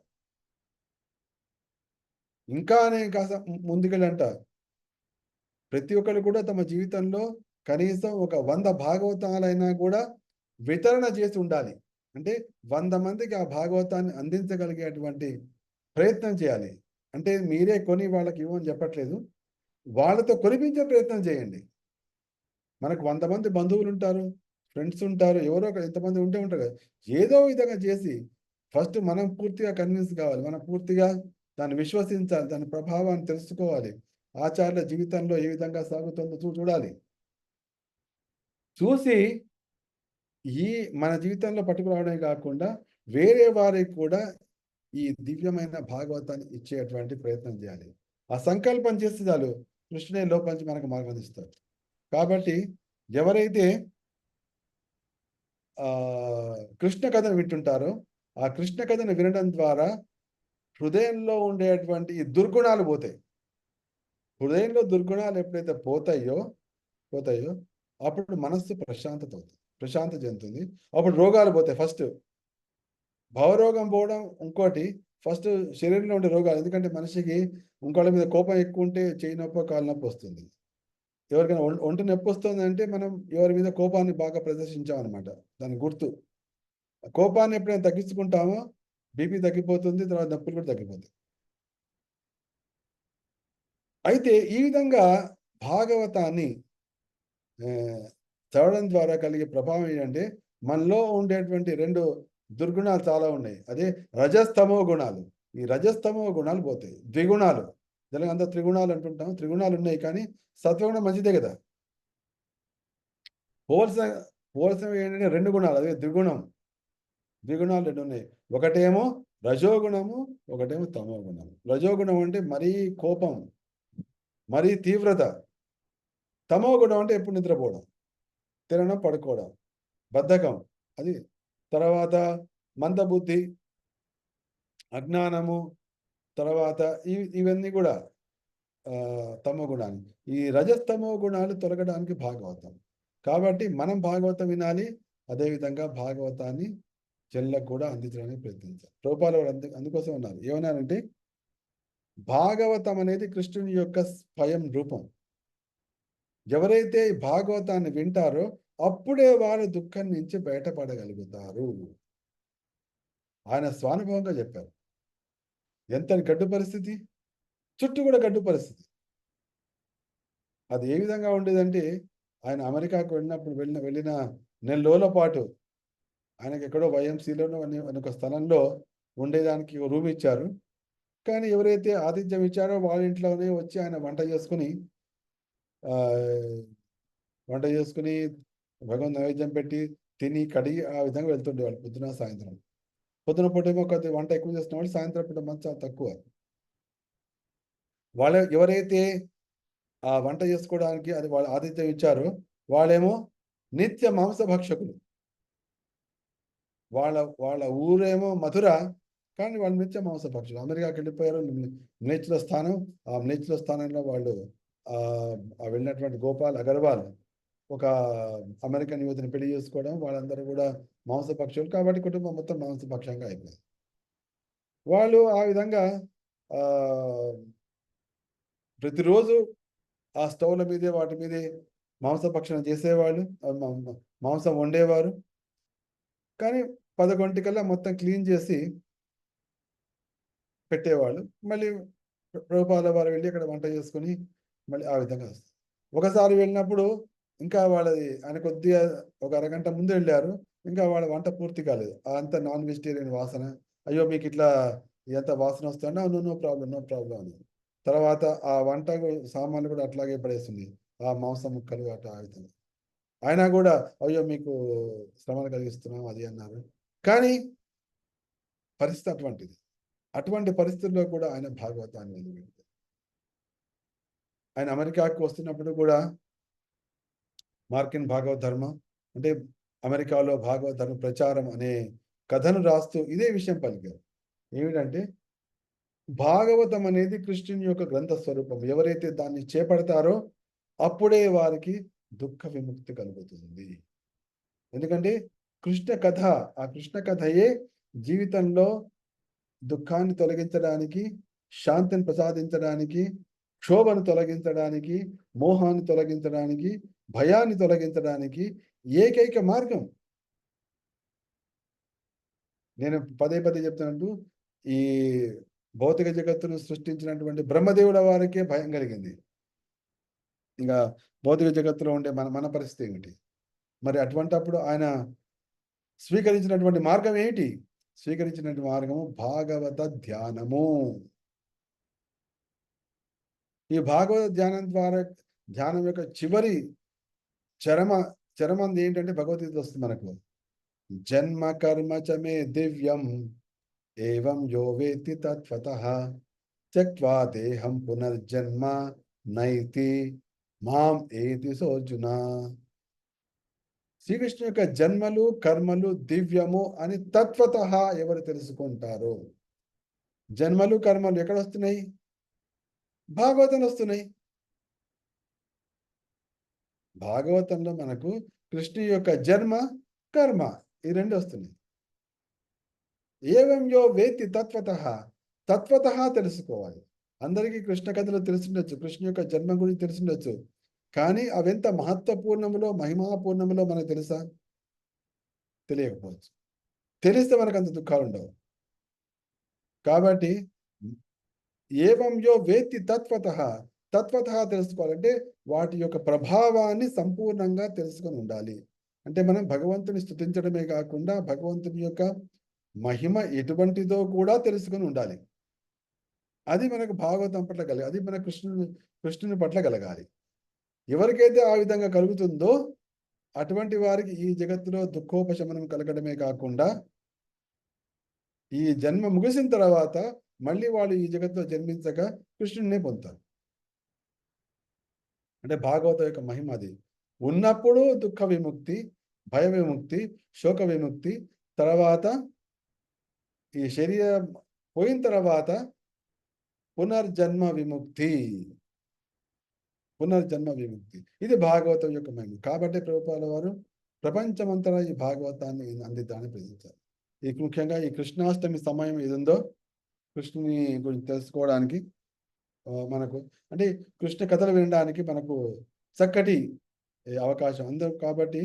ఇంకా నేను కాస్త ముందుకెళ్ళంట, ప్రతి ఒక్కరు కూడా తమ జీవితంలో కనీసం ఒక 100 భాగవతాలైనా కూడా వితరణ చేసి ఉండాలి. అంటే 100 మందికి ఆ భాగవతాన్ని అందించగలిగేటువంటి ప్రయత్నం చేయాలి. అంటే మీరే కొని వాళ్ళకి ఇవ్వని చెప్పట్లేదు, వాళ్ళతో కొనిపించే ప్రయత్నం చేయండి. మనకు 100 మంది బంధువులు ఉంటారు, ఫ్రెండ్స్ ఉంటారు, ఎవరో ఎంతమంది ఉంటారు కదా, ఏదో విధంగా చేసి ఫస్ట్ మనం పూర్తిగా కన్విన్స్ కావాలి, మనం పూర్తిగా దాన్ని విశ్వసించాలి, దాని ప్రభావాన్ని తెలుసుకోవాలి, ఆచార్యుల జీవితంలో ఏ విధంగా సాగుతుందో చూడాలి. చూసి ఈ మన జీవితంలో పట్టుకురావడమే కాకుండా వేరే వారికి కూడా ఈ దివ్యమైన భాగవతాన్ని ఇచ్చేటువంటి ప్రయత్నం చేయాలి. ఆ సంకల్పం చేస్తే చాలు, కృష్ణుడే లోపలించి మనకు మార్గదర్శిస్తారు. కాబట్టి ఎవరైతే కృష్ణ కథను వింటుంటారో, ఆ కృష్ణ కథను వినడం ద్వారా హృదయంలో ఉండేటువంటి ఈ దుర్గుణాలు పోతాయి. హృదయంలో దుర్గుణాలు ఎప్పుడైతే పోతాయో అప్పుడు మనస్సు ప్రశాంతత అవుతుంది, ప్రశాంతత చెందుతుంది. అప్పుడు రోగాలు పోతాయి. ఫస్ట్ భావరోగం పోవడం, ఇంకోటి ఫస్ట్ శరీరంలో ఉండే రోగాలు. ఎందుకంటే మనిషికి ఇంకోళ్ళ మీద కోపం ఎక్కువ ఉంటే చేయి నొప్పి, కాలు నొప్పి వస్తుంది. ఎవరికైనా ఒంటి నొప్పి వస్తుంది అంటే మనం ఎవరి మీద కోపాన్ని బాగా ప్రదర్శించామన్నమాట. దాని గుర్తు. కోపాన్ని ఎప్పుడైనా తగ్గించుకుంటామో బీపీ తగ్గిపోతుంది, తర్వాత నొప్పులు కూడా తగ్గిపోతాయి. అయితే ఈ విధంగా భాగవతాన్ని చదవడం ద్వారా కలిగే ప్రభావం ఏంటంటే మనలో ఉండేటువంటి 2 దుర్గుణాలు చాలా ఉన్నాయి. అదే రజస్తమో గుణాలు. ఈ రజస్తమో గుణాలు పోతాయి. ద్విగుణాలు, తెలుగు అంతా త్రిగుణాలు అంటుంటాం. త్రిగుణాలు ఉన్నాయి, కానీ సత్వగుణం మంచిదే కదా. పోల్సిన ఏంటంటే 2 గుణాలు, అదే ద్విగుణాలు 2 ఉన్నాయి. ఒకటేమో రజోగుణము, ఒకటేమో తమో గుణం. రజోగుణం అంటే మరీ కోపం, మరీ తీవ్రత. తమో గుణం అంటే ఎప్పుడు నిద్రపోవడం, తినడం, పడుకోవడం, బద్ధకం. అది తర్వాత మందబుద్ధి, అజ్ఞానము, తర్వాత ఇవన్నీ కూడా తమో గుణాలు. ఈ రజస్తమో గుణాలు తొలగడానికి భాగవతం. కాబట్టి మనం భాగవతం వినాలి, అదేవిధంగా భాగవతాన్ని చెల్లకు కూడా అందించడానికి ప్రయత్నించాలి. రూపాలు అందుకోసం ఉన్నారు. ఏమన్నారంటే భాగవతం అనేది కృష్ణుని యొక్క స్వయం రూపం. ఎవరైతే భాగవతాన్ని వింటారో అప్పుడే వారు దుఃఖం నుంచి బయటపడగలుగుతారు. ఆయన స్వానుభవంగా చెప్పారు. ఎంత గడ్డు పరిస్థితి, చుట్టూ కూడా గడ్డు పరిస్థితి. అది ఏ విధంగా ఉండేదంటే ఆయన అమెరికాకు వెళ్ళిన నెల రోజుల పాటు ఆయనకి ఎక్కడో వైఎంసీలోనూ ఒక స్థలంలో ఉండేదానికి రూమ్ ఇచ్చారు. కానీ ఎవరైతే ఆతిథ్యం ఇచ్చారో వాళ్ళ ఇంట్లోనే వచ్చి ఆయన వంట చేసుకుని భగవంతు నైవేద్యం పెట్టి తిని కడిగి ఆ విధంగా వెళ్తుండేవాళ్ళు పొద్దున సాయంత్రం. పొద్దున పూటేమో కొద్ది వంట ఎక్కువ చేస్తున్న వాళ్ళు, సాయంత్రం పూట మంచి చాలా తక్కువ. ఎవరైతే ఆ వంట చేసుకోవడానికి అది వాళ్ళు ఆతిథ్యం ఇచ్చారో వాళ్ళేమో నిత్య మాంసభక్షకులు. వాళ్ళ ఊరేమో మధుర, కానీ వాళ్ళు నిత్య మాంసభక్షకులు. అమెరికాకి వెళ్ళిపోయారు. మ్లేచ్చుల స్థానం, ఆ మ్లేచ్చుల స్థానంలో వాళ్ళు వెళ్ళినటువంటి గోపాల్ అగర్వాల్ ఒక అమెరికన్ యువతిని పెళ్లి చేసుకోవడం, వాళ్ళందరూ కూడా మాంసభక్షులు. కాబట్టి కుటుంబం మొత్తం మాంసభక్షంగా అయిపోయింది. వాళ్ళు ఆ విధంగా ప్రతిరోజు ఆ స్టవ్ల మీదే వాటి మీదే మాంసభక్షణ చేసేవాళ్ళు, మాంసం వండేవారు. కానీ 11 మొత్తం క్లీన్ చేసి పెట్టేవాళ్ళు. మళ్ళీ ప్రభుపాద వారు వెళ్ళి అక్కడ వంట చేసుకుని మళ్ళీ ఆ విధంగా వస్తుంది. ఒకసారి వెళ్ళినప్పుడు ఇంకా వాళ్ళది ఆయన కొద్దిగా ఒక అరగంట ముందు వెళ్ళారు, ఇంకా వాళ్ళ వంట పూర్తి కాలేదు. అంత నాన్ వెజిటేరియన్ వాసన. అయ్యో మీకు ఇట్లా ఎంత వాసన వస్తుందా? నో ప్రాబ్లం అని. తర్వాత ఆ వంట సామాన్లు కూడా అట్లాగే పడేస్తుంది, ఆ మాంసం ముక్కలు అట్లా అవుతుంది. అయినా కూడా అయ్యో మీకు శ్రమను కలిగిస్తున్నాం అది అన్నారు. కానీ పరిస్థితి అటువంటిది. అటువంటి పరిస్థితుల్లో కూడా ఆయన భాగవతాన్ని నిలబెట్టారు. ఆయన అమెరికాకు వస్తున్నప్పుడు కూడా మార్కిన్ భాగవత ధర్మం అంటే అమెరికాలో భాగవత ధర్మ ప్రచారం అనే కథను రాస్తూ ఇదే విషయం పలికారు. ఏమిటంటే భాగవతం అనేది కృష్ణుని యొక్క గ్రంథ స్వరూపం. ఎవరైతే దాన్ని చేపడతారో అప్పుడే వారికి దుఃఖ విముక్తి కలుగుతుంది. ఎందుకంటే ఆ కృష్ణ కథయే జీవితంలో దుఃఖాన్ని తొలగించడానికి, శాంతిని ప్రసాదించడానికి, క్షోభను తొలగించడానికి, మోహాన్ని తొలగించడానికి, భయాన్ని తొలగించడానికి ఏకైక మార్గం. నేను పదే చెప్తున్నట్టు ఈ భౌతిక జగత్తును సృష్టించినటువంటి బ్రహ్మదేవుల వారికే భయం కలిగింది. ఇంకా భౌతిక జగత్తులో ఉండే మన పరిస్థితి ఏమిటి? మరి అటువంటప్పుడు ఆయన స్వీకరించినటువంటి మార్గం ఏమిటి? స్వీకరించినటువంటి మార్గము భాగవత ధ్యానము. ఈ భాగవత ధ్యానం యొక్క చివరి చరమంది ఏంటంటే భగవద్గీత వస్తుంది మనకు. జన్మ కర్మ చమే దివ్యం ఏవం యో వేత్తి తత్వతః త్యక్త్వా దేహం పునర్జన్మ నైతి మాం ఏతి సోర్జున. శ్రీకృష్ణ యొక్క జన్మలు కర్మలు దివ్యము అని తత్వతః ఎవరు తెలుసుకుంటారో. జన్మలు కర్మలు ఎక్కడ వస్తున్నాయి? భాగవతం వస్తున్నాయి. భాగవతంలో మనకు కృష్ణు యొక్క జన్మ, కర్మ ఈ రెండు వస్తున్నాయి. ఏవం యో వేత్తి తత్వతః, తత్వతః తెలుసుకోవాలి. అందరికీ కృష్ణ కథలు తెలిసిండొచ్చు, కృష్ణ యొక్క జన్మ గురించి తెలిసిండొచ్చు, కానీ అవెంత మహత్వపూర్ణములో మహిమాపూర్ణములో మనకు తెలుసా? తెలియకపోవచ్చు. తెలిస్తే మనకు అంత దుఃఖాలు ఉండవు. కాబట్టి ఏవం యో వేత్తి తత్వతః, తత్వతః తెలుసుకోవాలంటే వాటి యొక్క ప్రభావాన్ని సంపూర్ణంగా తెలుసుకొని ఉండాలి. అంటే మనం భగవంతుని స్తుతించడమే కాకుండా భగవంతుని యొక్క మహిమ ఎటువంటిదో కూడా తెలుసుకొని ఉండాలి. అది మనకు భాగవతం పట్ల కలగాలి, అది మన కృష్ణుని పట్ల కలగాలి. ఎవరికైతే ఆ విధంగా కలుగుతుందో అటువంటి వారికి ఈ జగత్తులో దుఃఖోపశమనం కలగడమే కాకుండా ఈ జన్మ ముగిసిన తర్వాత మళ్ళీ వాళ్ళు ఈ జగత్తులో జన్మించక కృష్ణుడినే పొందుతారు. అంటే భాగవతం యొక్క మహిమ అది. ఉన్నప్పుడు దుఃఖ విముక్తి, భయ విముక్తి, శోక విముక్తి, తర్వాత ఈ శరీరం పోయిన తర్వాత పునర్జన్మ విముక్తి, పునర్జన్మ విముక్తి. ఇది భాగవతం యొక్క మహిమ. కాబట్టి ప్రభుపాల వారు ప్రపంచమంతటా ఈ భాగవతాన్ని అందిద్దామని ప్రయత్నించారు. ఈ ముఖ్యంగా ఈ కృష్ణాష్టమి సమయం ఏది ఉందో కృష్ణుని గురించి తెలుసుకోవడానికి మనకు, అంటే కృష్ణ కథలు వినడానికి మనకు చక్కటి అవకాశం అందరూ. కాబట్టి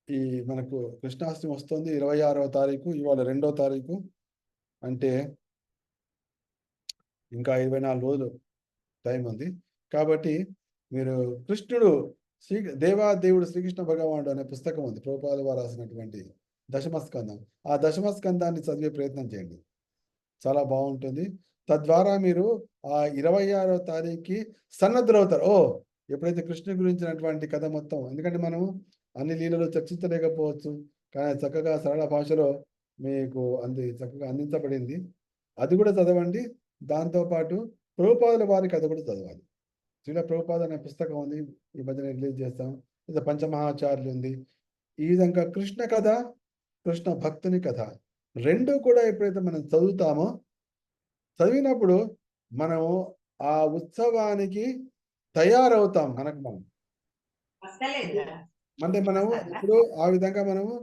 ఈ మనకు కృష్ణాష్టమి వస్తుంది 26వ తారీఖు, ఇవాళ 2వ తారీఖు, అంటే ఇంకా 24 రోజులు టైం ఉంది. కాబట్టి మీరు కృష్ణుడు దేవాదేవుడు శ్రీకృష్ణ భగవానుడు అనే పుస్తకం ఉంది, ప్రభుపాద వారు రాసినటువంటి దశమస్కందం. ఆ దశమస్కందాన్ని చదివే ప్రయత్నం చేయండి, చాలా బాగుంటుంది. తద్వారా మీరు ఆ 26వ తారీఖుకి సన్నద్ధులవుతారు. ఎప్పుడైతే కృష్ణుని గురించినటువంటి కథ మొత్తం, ఎందుకంటే మనం అన్ని లీలలు చర్చించలేకపోవచ్చు, కానీ చక్కగా సరళ భాషలో మీకు చక్కగా అందించబడింది. అది కూడా చదవండి. దాంతోపాటు ప్రభుపాదుల వారి కథ కూడా చదవాలి. శ్రీల ప్రభుపాద అనే పుస్తకం ఉంది, ఈ మధ్యన రిలీజ్ చేస్తాం. ఇది పంచమహాచార్యులు ఉంది. ఈ విధంగా కృష్ణ కథ, కృష్ణ భక్తుని కథ రెండు కూడా ఎప్పుడైతే మనం చదువుతామో, చదివినప్పుడు మనము ఆ ఉత్సవానికి తయారవుతాం. మనం అంటే మనము ఇప్పుడు ఆ విధంగా మనము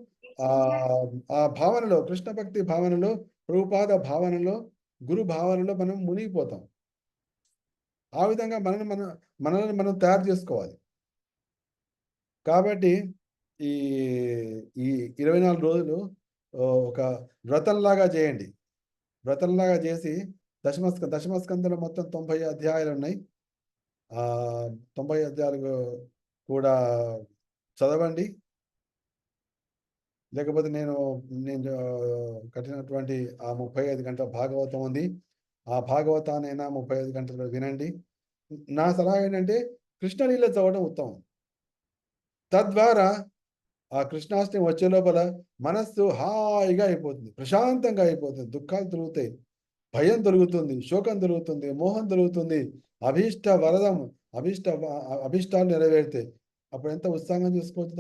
ఆ భావనలో, కృష్ణ భక్తి భావనలో, ప్రభుపాద భావనలో, గురు భావనలో మనం మునిగిపోతాం. ఆ విధంగా మనల్ని మనం తయారు చేసుకోవాలి. కాబట్టి ఈ 24 రోజులు ఒక వ్రతంలాగా చేయండి. వ్రతంలాగా చేసి దశమస్కందంలో మొత్తం 90 అధ్యాయాలు ఉన్నాయి. 90 అధ్యాయాలు కూడా చదవండి. లేకపోతే నేను కట్టినటువంటి ఆ 35 గంటల భాగవతం ఉంది, ఆ భాగవతానైనా 35 గంటలు వినండి. నా సలహా ఏంటంటే కృష్ణలీల చదవడం ఉత్తమం. తద్వారా ఆ కృష్ణాష్టమి వచ్చే లోపల మనస్సు హాయిగా అయిపోతుంది, ప్రశాంతంగా అయిపోతుంది. దుఃఖాలు తొలుగుతాయి, భయం తొలుగుతుంది, శోకం తొలుగుతుంది, మోహం తొలుగుతుంది, అభీష్టాలు నెరవేరుతాయి. అప్పుడు ఎంత ఉత్సాహంగా చేసుకోవచ్చు,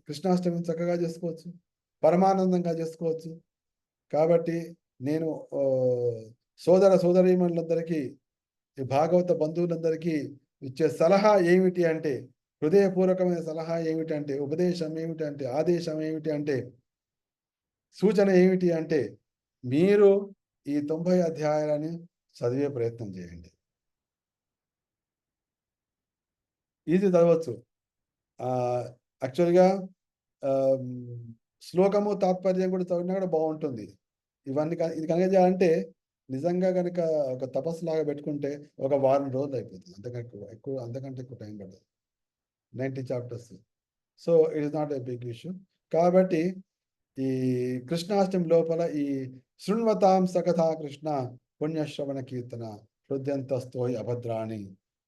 కృష్ణాష్టమిని చక్కగా చేసుకోవచ్చు, పరమానందంగా చేసుకోవచ్చు. కాబట్టి నేను సోదర సోదరీమణులందరికీ, ఈ భాగవత బంధువులందరికీ ఇచ్చే సలహా ఏమిటి అంటే, హృదయపూర్వకమైన సలహా ఏమిటంటే, ఉపదేశం ఏమిటంటే, ఆదేశం ఏమిటి అంటే, సూచన ఏమిటి అంటే, మీరు ఈ 90 అధ్యాయాలని చదివే ప్రయత్నం చేయండి. ఇది చదవచ్చు. యాక్చువల్గా శ్లోకము తాత్పర్యం కూడా చదివినా కూడా బాగుంటుంది. ఇది కనుక చేయాలంటే నిజంగా కనుక ఒక తపస్సు లాగా పెట్టుకుంటే ఒక వారం రోజులు అయిపోతుంది, అంతకంటే ఎక్కువ టైం పడుతుంది. 90 chapters. So it is not a big issue. కాబట్టి ఈ కృష్ణాష్టమి లోపల ఈ శృణ్వతాం సకథా కృష్ణ పుణ్యశ్రవణ కీర్తన హృదయంతస్థోహి అభద్రాణి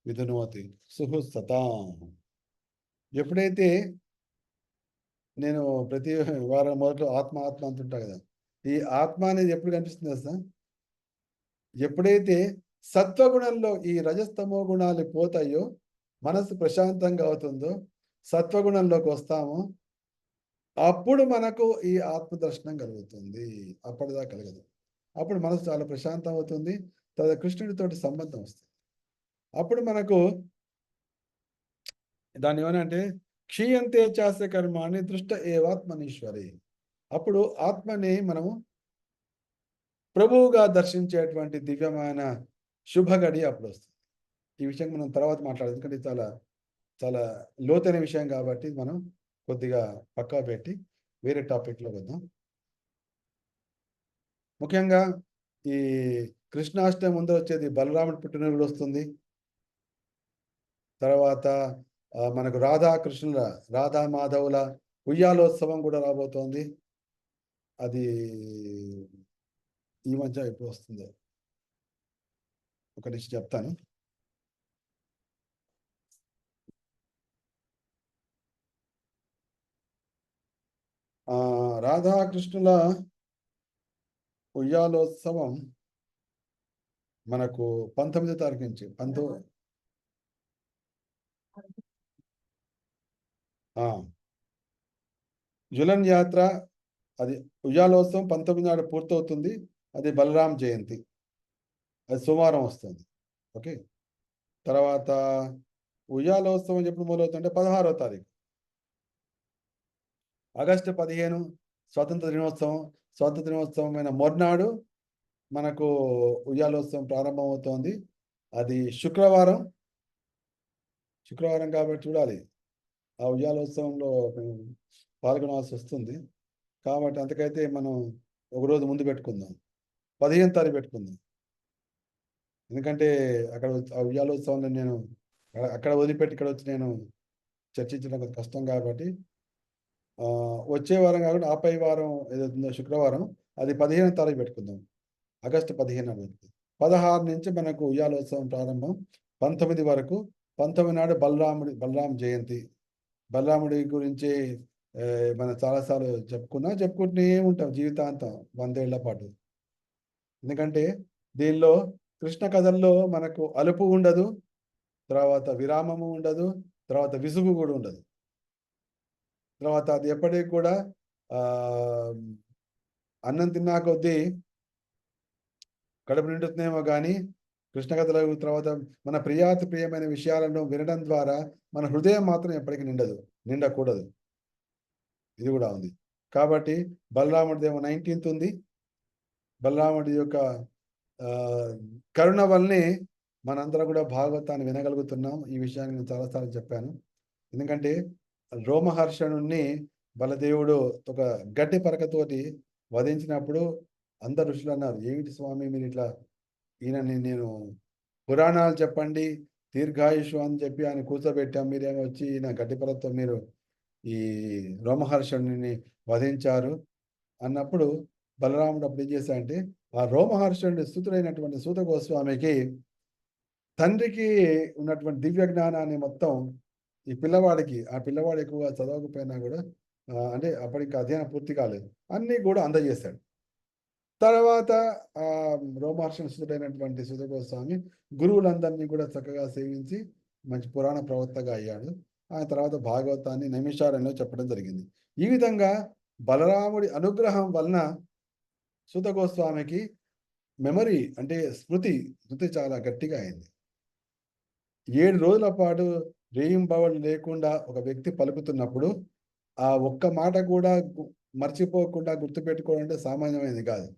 విధునోతి సుహృత్సతాం. ఎప్పుడైతే నేను ప్రతి వారం మొదట్లో ఆత్మ అంటుంటా కదా, ఈ ఆత్మ అనేది ఎప్పుడు కనిపిస్తుంది కదా, ఎప్పుడైతే సత్వగుణంలో ఈ రజస్తమో గుణాలు పోతాయో, మనసు ప్రశాంతంగా అవుతుందో, సత్వగుణంలోకి వస్తామో, అప్పుడు మనకు ఈ ఆత్మ దర్శనం కలుగుతుంది. అప్పటిదా కలగదు. అప్పుడు మనసు చాలా ప్రశాంతం అవుతుంది, తర్వాత కృష్ణుడితోటి సంబంధం వస్తుంది. అప్పుడు మనకు దాన్ని ఏమనంటే క్షీయంతే చాస్య కర్మాణి దృష్ట ఏవాత్మనీశ్వరి. అప్పుడు ఆత్మని మనము ప్రభువుగా దర్శించేటువంటి దివ్యమైన శుభగడి అప్పుడు వస్తుంది. ఈ విషయం మనం తర్వాత మాట్లాడదు, ఎందుకంటే ఇది చాలా చాలా లోతైన విషయం కాబట్టి మనం కొద్దిగా పక్కా పెట్టి వేరే టాపిక్లో వద్దాం. ముఖ్యంగా ఈ కృష్ణాష్టమి ముందు వచ్చేది బలరాముడి పుట్టినరోజు వస్తుంది. తర్వాత మనకు రాధాకృష్ణుల రాధా మాధవుల ఉయ్యాలోత్సవం కూడా రాబోతోంది. అది ఈ మధ్య ఎప్పుడు వస్తుందో ఒక నిమిషం చెప్తాను. రాధాకృష్ణుల ఉయ్యాలోత్సవం మనకు 19వ తారీఖు నుంచి జులన్ యాత్ర, అది ఉయ్యాలోత్సవం 19 నాడు పూర్తవుతుంది. అది బలరాం జయంతి, అది సోమవారం వస్తుంది. ఓకే, తర్వాత ఉయ్యాలోత్సవం ఎప్పుడు మొదలవుతుందంటే 16వ తారీఖు ఆగస్టు 15 స్వాతంత్ర దినోత్సవం. స్వాతంత్ర దినోత్సవమైన మొర్నాడు మనకు ఉయ్యాలోత్సవం ప్రారంభమవుతోంది. అది శుక్రవారం కాబట్టి చూడాలి, ఆ ఉయ్యాలోత్సవంలో పాల్గొనాల్సి వస్తుంది. కాబట్టి అంతకైతే మనం ఒకరోజు ముందు పెట్టుకుందాం, 15వ తారీఖు పెట్టుకుందాం. ఎందుకంటే అక్కడ ఆ ఉయ్యాలోత్సవంలో నేను అక్కడ వదిలిపెట్టి ఇక్కడ వచ్చి నేను చర్చించడం కష్టం కాబట్టి వచ్చే వారం కాకుండా ఆపై వారం ఏదైతుందో శుక్రవారం, అది 15వ తారీఖు పెట్టుకుందాం. ఆగస్టు 15 16 నుంచి మనకు ఉయ్యాలోత్సవం ప్రారంభం, 19 వరకు. 19 నాడు బలరాం జయంతి. బలరాముడి గురించి మనం చాలాసార్లు చెప్పుకుంటూనే ఉంటాం జీవితాంతం, 100 ఏళ్ల పాటు. ఎందుకంటే దీనిలో కృష్ణ కథల్లో మనకు అలుపు ఉండదు, తర్వాత విరామము ఉండదు, తర్వాత విసుగు కూడా ఉండదు. తర్వాత అది ఎప్పటికీ కూడా అన్నం తిన్నా కొద్దీ కడుపు నిండుతుందేమో కానీ కృష్ణ కథల తర్వాత మన ప్రియమైన విషయాలను వినడం ద్వారా మన హృదయం మాత్రం ఎప్పటికీ నిండకూడదు. ఇది కూడా ఉంది. కాబట్టి బలరాముడిదేమో 19th ఉంది. బలరాముడి యొక్క కరుణ వల్లనే మనందరం కూడా భాగవతాన్ని వినగలుగుతున్నాం. ఈ విషయాన్ని నేను చాలాసార్లు చెప్పాను. ఎందుకంటే రోమహర్షణుణ్ణి బలదేవుడు ఒక గట్టి పరకతోటి వధించినప్పుడు అందరు ఋషులు అన్నారు, ఏమిటి స్వామి మీరు ఇట్లా, ఈయనని నేను పురాణాలు చెప్పండి దీర్ఘాయుషు అని చెప్పి ఆయన కూర్చోబెట్టాం, మీరేమో వచ్చి ఈయన గట్టి పరకతో మీరు ఈ రోమహర్షణుని వధించారు అన్నప్పుడు బలరాముడు అప్పుడు ఏం చేశాడంటే ఆ రోమహర్షణుడి స్థుతుడైనటువంటి సూత గోస్వామికి తండ్రికి ఉన్నటువంటి దివ్య జ్ఞానాన్ని మొత్తం ఈ పిల్లవాడికి, ఆ పిల్లవాడు ఎక్కువగా చదవకపోయినా కూడా అంటే అప్పటికి అధ్యయనం పూర్తి కాలేదు, అన్నీ కూడా అందజేశాడు. తర్వాత రోమహర్షణుడైనటువంటి సూత గోస్వామి గురువులందరినీ కూడా చక్కగా సేవించి మంచి పురాణ ప్రవక్తగా అయ్యాడు. ఆ తర్వాత భాగవతాన్ని నైమిషారణ్యంలో చెప్పడం జరిగింది. ఈ విధంగా బలరాముడి అనుగ్రహం వలన సూత గోస్వామికి మెమరీ అంటే స్మృతి చాలా గట్టిగా అయింది. 7 రోజుల పాటు రేయింబవళ్ళు లేకుండా ఒక వ్యక్తి పలుకుతున్నప్పుడు ఆ ఒక్క మాట కూడా మర్చిపోకుండా గుర్తుపెట్టుకోవడం అంటే సామాన్యమైనది కాదు.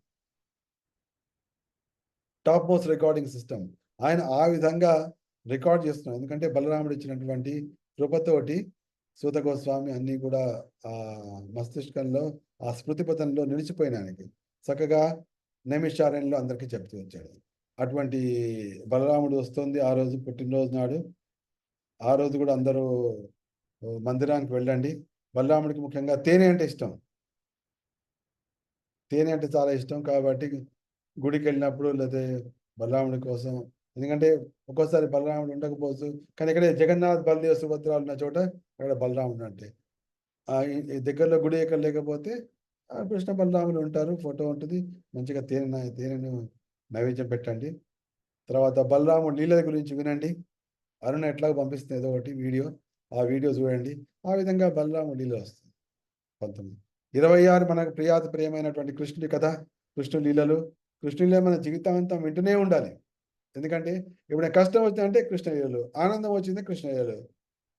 టాప్ మోస్ట్ రికార్డింగ్ సిస్టమ్ ఆయన ఆ విధంగా రికార్డ్ చేస్తున్నాడు. ఎందుకంటే బలరాముడు ఇచ్చినటువంటి కృపతోటి సూత గోస్వామి అన్నీ కూడా ఆ మస్తిష్కంలో ఆ స్మృతి పథంలో నిలిచిపోయినానికి చక్కగా నైమిషారణ్యంలో అందరికీ చెప్తూ వచ్చాడు. అటువంటి బలరాముడు వస్తుంది ఆ రోజు పుట్టినరోజు నాడు. ఆ రోజు కూడా అందరూ మందిరానికి వెళ్ళండి. బలరాముడికి ముఖ్యంగా తేనె అంటే ఇష్టం, తేనె అంటే చాలా ఇష్టం. కాబట్టి గుడికి వెళ్ళినప్పుడు లేదా బలరాముడి కోసం, ఎందుకంటే ఒక్కోసారి బలరాముడు ఉండకపోవచ్చు, కానీ ఇక్కడ జగన్నాథ్ బలదేవ్ సుభద్రాలు ఉన్న చోట అక్కడ బలరాముడు అంటే దగ్గరలో గుడి ఎక్కడ లేకపోతే కృష్ణ బలరాములు ఉంటారు, ఫోటో ఉంటుంది, మంచిగా తేనెను నైవేద్యం పెట్టండి. తర్వాత బలరాముడు లీలల గురించి వినండి. అరుణ ఎట్లా పంపిస్తుంది ఏదో ఒకటి వీడియో, ఆ వీడియో చూడండి. ఆ విధంగా బలరాముడు లీల వస్తుంది. 26 మనకు ప్రియమైనటువంటి కృష్ణుడి కథ, కృష్ణు లీలలు. కృష్ణులే మన జీవితాంతం వింటూనే ఉండాలి. ఎందుకంటే ఎప్పుడైనా కష్టం వచ్చిందంటే కృష్ణ లీలలు, ఆనందం వచ్చింది కృష్ణ లీలలు.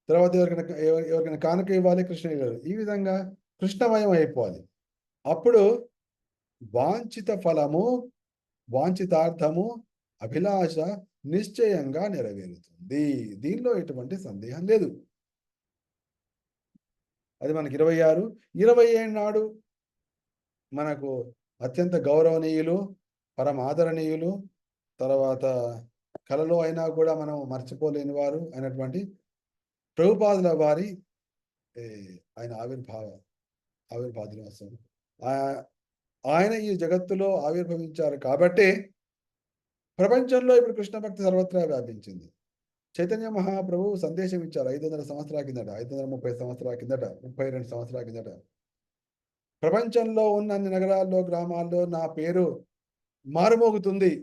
తర్వాత ఎవరికైనా కానుక ఇవ్వాలి, కృష్ణ ఇవ్వాలి. ఈ విధంగా కృష్ణమయం అయిపోవాలి. అప్పుడు వాంఛిత ఫలము, వాంఛితార్థము, అభిలాష నిశ్చయంగా నెరవేరుతుంది. దీనిలో ఎటువంటి సందేహం లేదు. అది మనకి 26, 27 నాడు మనకు అత్యంత గౌరవనీయులు, పరమ ఆదరణీయులు, తర్వాత కలలో అయినా కూడా మనం మర్చిపోలేని వారు అయినటువంటి ప్రభుపాదుల వారి ఆయన ఆవిర్భావ దినోత్సవం. ఆయన ఈ జగత్తులో ఆవిర్భవించారు కాబట్టి ప్రపంచంలో ఇప్పుడు కృష్ణ భక్తి సర్వత్రా వ్యాపించింది. చైతన్య మహాప్రభు సందేశం ఇచ్చారు 500 సంవత్సరాల కిందట, 530 సంవత్సరాల కిందట, 32 సంవత్సరాల కిందట. ప్రపంచంలో ఉన్న అన్ని నగరాల్లో, గ్రామాల్లో నా పేరు మారుమోగుతుంది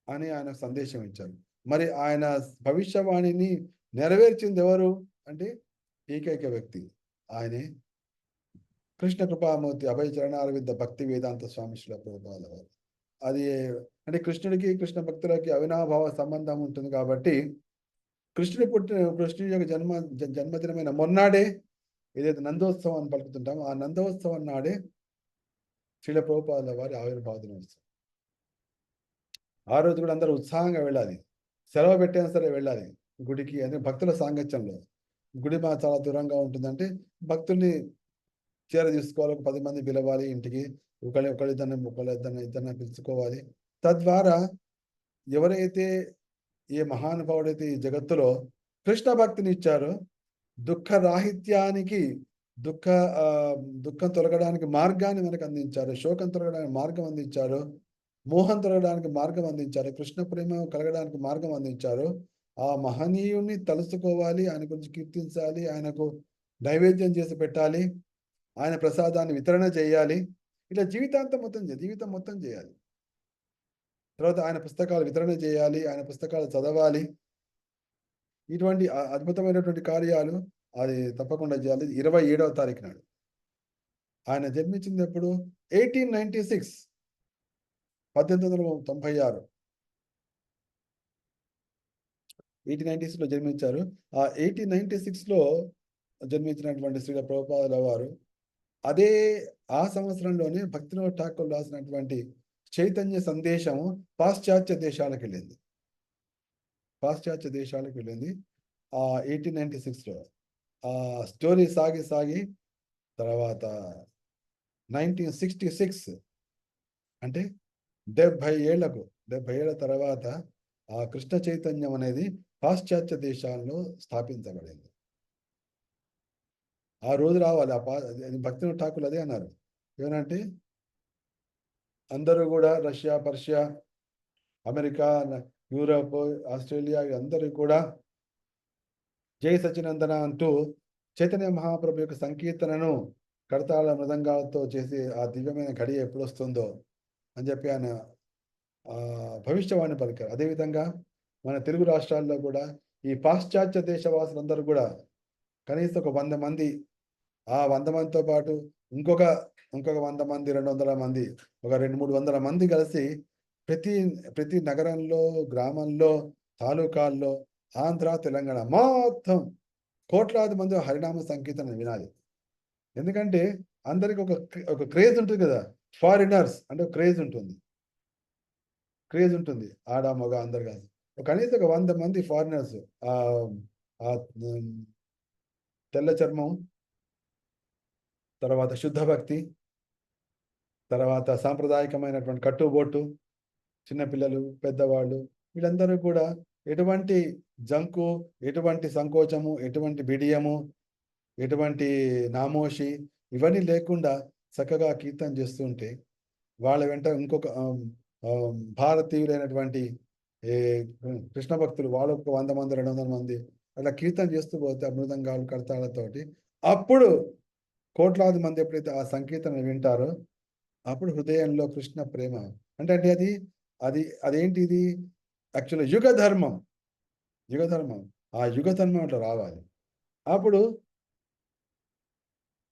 అని ఆయన సందేశం ఇచ్చారు. మరి ఆయన భవిష్యవాణిని నెరవేర్చింది ఎవరు అంటే ఏకైక వ్యక్తి, ఆయనే కృష్ణ కృపామూర్తి అభయ చరణారవింద భక్తి వేదాంత స్వామి శ్రీల ప్రభుపాదుల వారు. అది అంటే కృష్ణుడికి, కృష్ణ భక్తులకి అవినాభావ సంబంధం ఉంటుంది కాబట్టి కృష్ణుడి యొక్క జన్మదినమైన మొన్నాడే ఏదైతే నందోత్సవం అని పలుకుతుంటామో ఆ నందోత్సవం నాడే శ్రీల ప్రభుపాదుల వారి ఆవిర్భావ దినోత్సవం. ఆ రోజు కూడా అందరూ ఉత్సాహంగా వెళ్ళాలి, సెలవు పెట్టైనా సరే వెళ్ళాలి గుడికి. అంటే భక్తుల సాంగత్యంలో. గుడి మా చాలా దూరంగా ఉంటుందంటే భక్తుల్ని తీసుకోవాలి, 10 మంది పిలవాలి ఇంటికి, ఇద్దరిని పిలుచుకోవాలి. తద్వారా ఎవరైతే ఏ మహానుభావుడైతే ఈ జగత్తులో కృష్ణ భక్తిని ఇచ్చారో, దుఃఖ రాహిత్యానికి, దుఃఖం తొలగడానికి మార్గాన్ని మనకు అందించారు, శోకం తొలగడానికి మార్గం అందించారు, మోహం తొలగడానికి మార్గం అందించారు, కృష్ణ ప్రేమ కలగడానికి మార్గం అందించారు. ఆ మహనీయుని తలుసుకోవాలి, ఆయన గురించి కీర్తించాలి, ఆయనకు నైవేద్యం చేసి పెట్టాలి, ఆయన ప్రసాదాన్ని వితరణ చేయాలి. ఇట్లా జీవితం మొత్తం చేయాలి. తర్వాత ఆయన పుస్తకాలు వితరణ చేయాలి, ఆయన పుస్తకాలు చదవాలి. ఇటువంటి అద్భుతమైనటువంటి కార్యాలు అది తప్పకుండా చేయాలి. 27వ తారీఖు నాడు ఆయన జన్మించింది ఎప్పుడు? 1896, 1896. 1896లో జన్మించారు. ఆ 1896లో జన్మించినటువంటి శ్రీల ప్రభుపాదుల వారు ఆ సంవత్సరంలోనే భక్తివినోద్ ఠాకూర్ రాసినటువంటి చైతన్య సందేశము పాశ్చాత్య దేశాలకు వెళ్ళింది. ఆ 1896లో ఆ స్టోరీ సాగి తర్వాత 1966 అంటే 70 ఏళ్ల తర్వాత ఆ కృష్ణ చైతన్యం అనేది పాశ్చాత్య దేశాల్లో స్థాపించబడింది. ఆ రోజు రావాలి. భక్తివినోద్ ఠాకూర్ అదే అన్నారు, ఏమనంటే అందరూ కూడా Russia, Persia, America, Europe, Australia అందరూ కూడా జై సచినందన అంటూ చైతన్య మహాప్రభు యొక్క సంకీర్తనను కడతాళ మృదంగాలతో చేసి ఆ దివ్యమైన గడియ ఎప్పుడు వస్తుందో అని చెప్పి ఆయన భవిష్యవాణి పలికారు. అదేవిధంగా మన తెలుగు రాష్ట్రాల్లో కూడా ఈ పాశ్చాత్య దేశవాసులందరూ కూడా కనీసం ఒక 100 మంది, ఆ 100 మందితో పాటు ఇంకొక 100 మంది, 200 మంది, ఒక 200-300 మంది కలిసి ప్రతి నగరంలో, గ్రామంలో, తాలూకాల్లో, ఆంధ్ర, తెలంగాణ మొత్తం కోట్లాది మంది హరినామ సంకీర్తన వినాలి. ఎందుకంటే అందరికి ఒక క్రేజ్ ఉంటుంది కదా, ఫారినర్స్ అంటే క్రేజ్ ఉంటుంది, ఆడ మగ అందరు కాదు. కనీసం ఒక 100 మంది ఫారినర్స్ తెల్ల చర్మం, తర్వాత శుద్ధ భక్తి, తర్వాత సాంప్రదాయకమైనటువంటి కట్టుబొట్టు, చిన్నపిల్లలు, పెద్దవాళ్ళు, వీళ్ళందరూ కూడా ఎటువంటి జంకు, ఎటువంటి సంకోచము, ఎటువంటి బిడియము, ఎటువంటి నామోషి ఇవన్నీ లేకుండా చక్కగా కీర్తన చేస్తుంటే వాళ్ళ వెంట ఇంకొక భారతీయులైనటువంటి కృష్ణ భక్తులు వాళ్ళు ఒక 100 మంది, 200 మంది అట్లా కీర్తన చేస్తూ పోతే మృదంగాలు, కడతాళతోటి అప్పుడు కోట్లాది మంది ఎప్పుడైతే ఆ సంకీర్తన వింటారో అప్పుడు హృదయంలో కృష్ణ ప్రేమ అంటే అదేంటి, ఇది యాక్చువల్గా యుగ ధర్మం. ఆ యుగ ధర్మం అట్లా రావాలి. అప్పుడు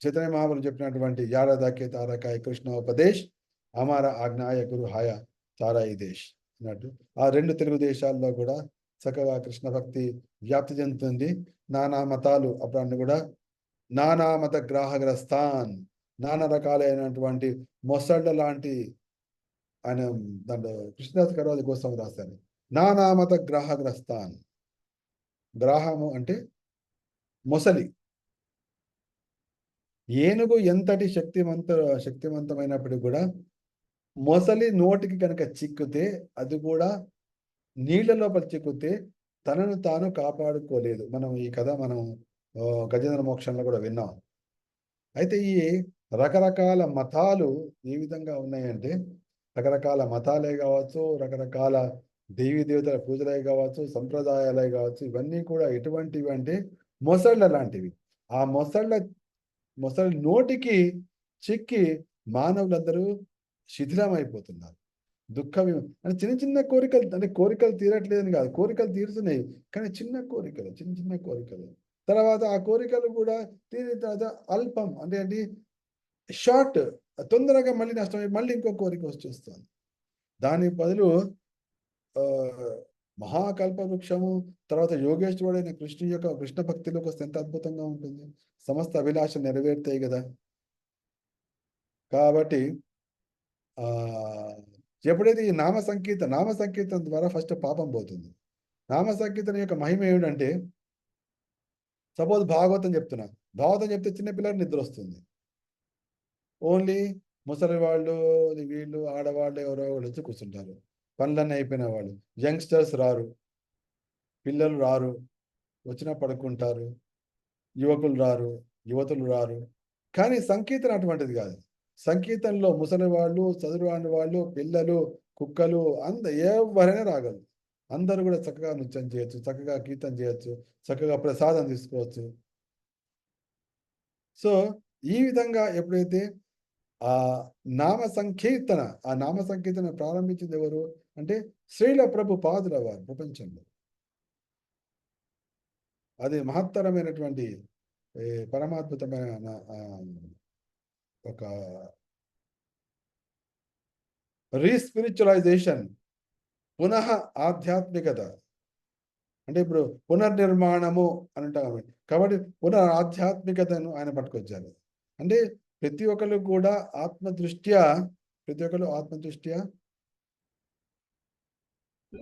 చైతన్య మహాప్రభు చెప్పినటువంటి యారదాకే తారకాయ కృష్ణోపదేశ్ అమార ఆజ్ఞాయ గురు హాయ తారాయి దేశ్ అన్నట్టు ఆ 2 తెలుగు దేశాల్లో కూడా చక్కగా కృష్ణ భక్తి వ్యాప్తి చెందుతుంది. నానా మతాలు అప్పుడు కూడా నానా మత గ్రాహగ్రస్తాన్, నానా రకాలైనటువంటి మొసళ్ళ లాంటి ఆయన దాంట్లో కృష్ణదాస్ కరవాది గోస్వామి రాశారు. నానా మత గ్రాహగ్రస్తాన్, గ్రాహము అంటే మొసలి. ఏనుగు ఎంతటి శక్తివంతమైనప్పటికీ కూడా మొసలి నోటికి కనుక చిక్కితే, అది కూడా నీళ్ళ లోపల చిక్కితే తనను తాను కాపాడుకోలేదు. మనం ఈ కథ మనం గజేంద్ర మోక్షంలో కూడా విన్నాం. అయితే ఈ రకరకాల మతాలు ఏ విధంగా ఉన్నాయంటే, రకరకాల మతాలే కావచ్చు, రకరకాల దేవీ దేవతల పూజలే కావచ్చు, సంప్రదాయాలే కావచ్చు, ఇవన్నీ కూడా ఎటువంటివి అంటే మొసళ్ళ లాంటివి. ఆ మొసళ్ళ నోటికి చిక్కి మానవులందరూ శిథిలమైపోతున్నారు. అంటే చిన్న చిన్న కోరికలు, అంటే కోరికలు తీరట్లేదని కాదు, కోరికలు తీరుతున్నాయి, కానీ చిన్న కోరికలు, చిన్న చిన్న కోరికలు. తర్వాత ఆ కోరికలు కూడా తీరిన తర్వాత అల్పం, అంటే ఏంటి, షార్ట్, తొందరగా మళ్ళీ నష్టమై మళ్ళీ ఇంకో కోరిక వచ్చేస్తుంది. దాని బదులు మహాకల్ప వృక్షము, తర్వాత యోగేశ్వరుడైన కృష్ణ భక్తిలోకి వస్తే ఎంత అద్భుతంగా ఉంటుంది. సమస్త అభిలాషలు నెరవేరుతాయి కదా. కాబట్టి ఎప్పుడైతే ఈ నామ సంకీర్తన ద్వారా ఫస్ట్ పాపం పోతుంది. నామ సంకీర్తన యొక్క మహిమ ఏమిటంటే, సపోజ్ భాగవతం చెప్తున్నా, భాగవతం చెప్తే చిన్నపిల్లలు నిద్ర వస్తుంది. ఓన్లీ ముసలి వాళ్ళు, వీళ్ళు, ఆడవాళ్ళు ఎవరో వాళ్ళు వచ్చి కూర్చుంటారు. పనులన్నీ అయిపోయిన వాళ్ళు, యంగ్స్టర్స్ రారు, పిల్లలు రారు, వచ్చినా పడుకుంటారు, యువకులు రారు, యువతులు రారు. కానీ సంకీర్తన అటువంటిది కాదు. సంకీర్తనలో ముసలి వాళ్ళు, చదువురాని వాళ్ళు, పిల్లలు, కుక్కలు, ఎవరైనా రాగలరు. అందరూ కూడా చక్కగా నృత్యం చేయొచ్చు, చక్కగా కీర్తన చేయొచ్చు, చక్కగా ప్రసాదం తీసుకోవచ్చు. సో ఈ విధంగా ఎప్పుడైతే ఆ నామ సంకీర్తన ప్రారంభించింది ఎవరు అంటే శ్రీల ప్రభు పాదుల వారు ప్రపంచంలో. అది మహత్తరమైనటువంటి పరమాద్భుతమైన ఒక రీస్పిరిచువలైజేషన్, పునః ఆధ్యాత్మికత. అంటే ఇప్పుడు పునర్నిర్మాణము అని అంటాం కాబట్టి ఆధ్యాత్మికతను ఆయన పట్టుకొచ్చారు. అంటే ప్రతి ఒక్కరు కూడా ఆత్మదృష్ట్యా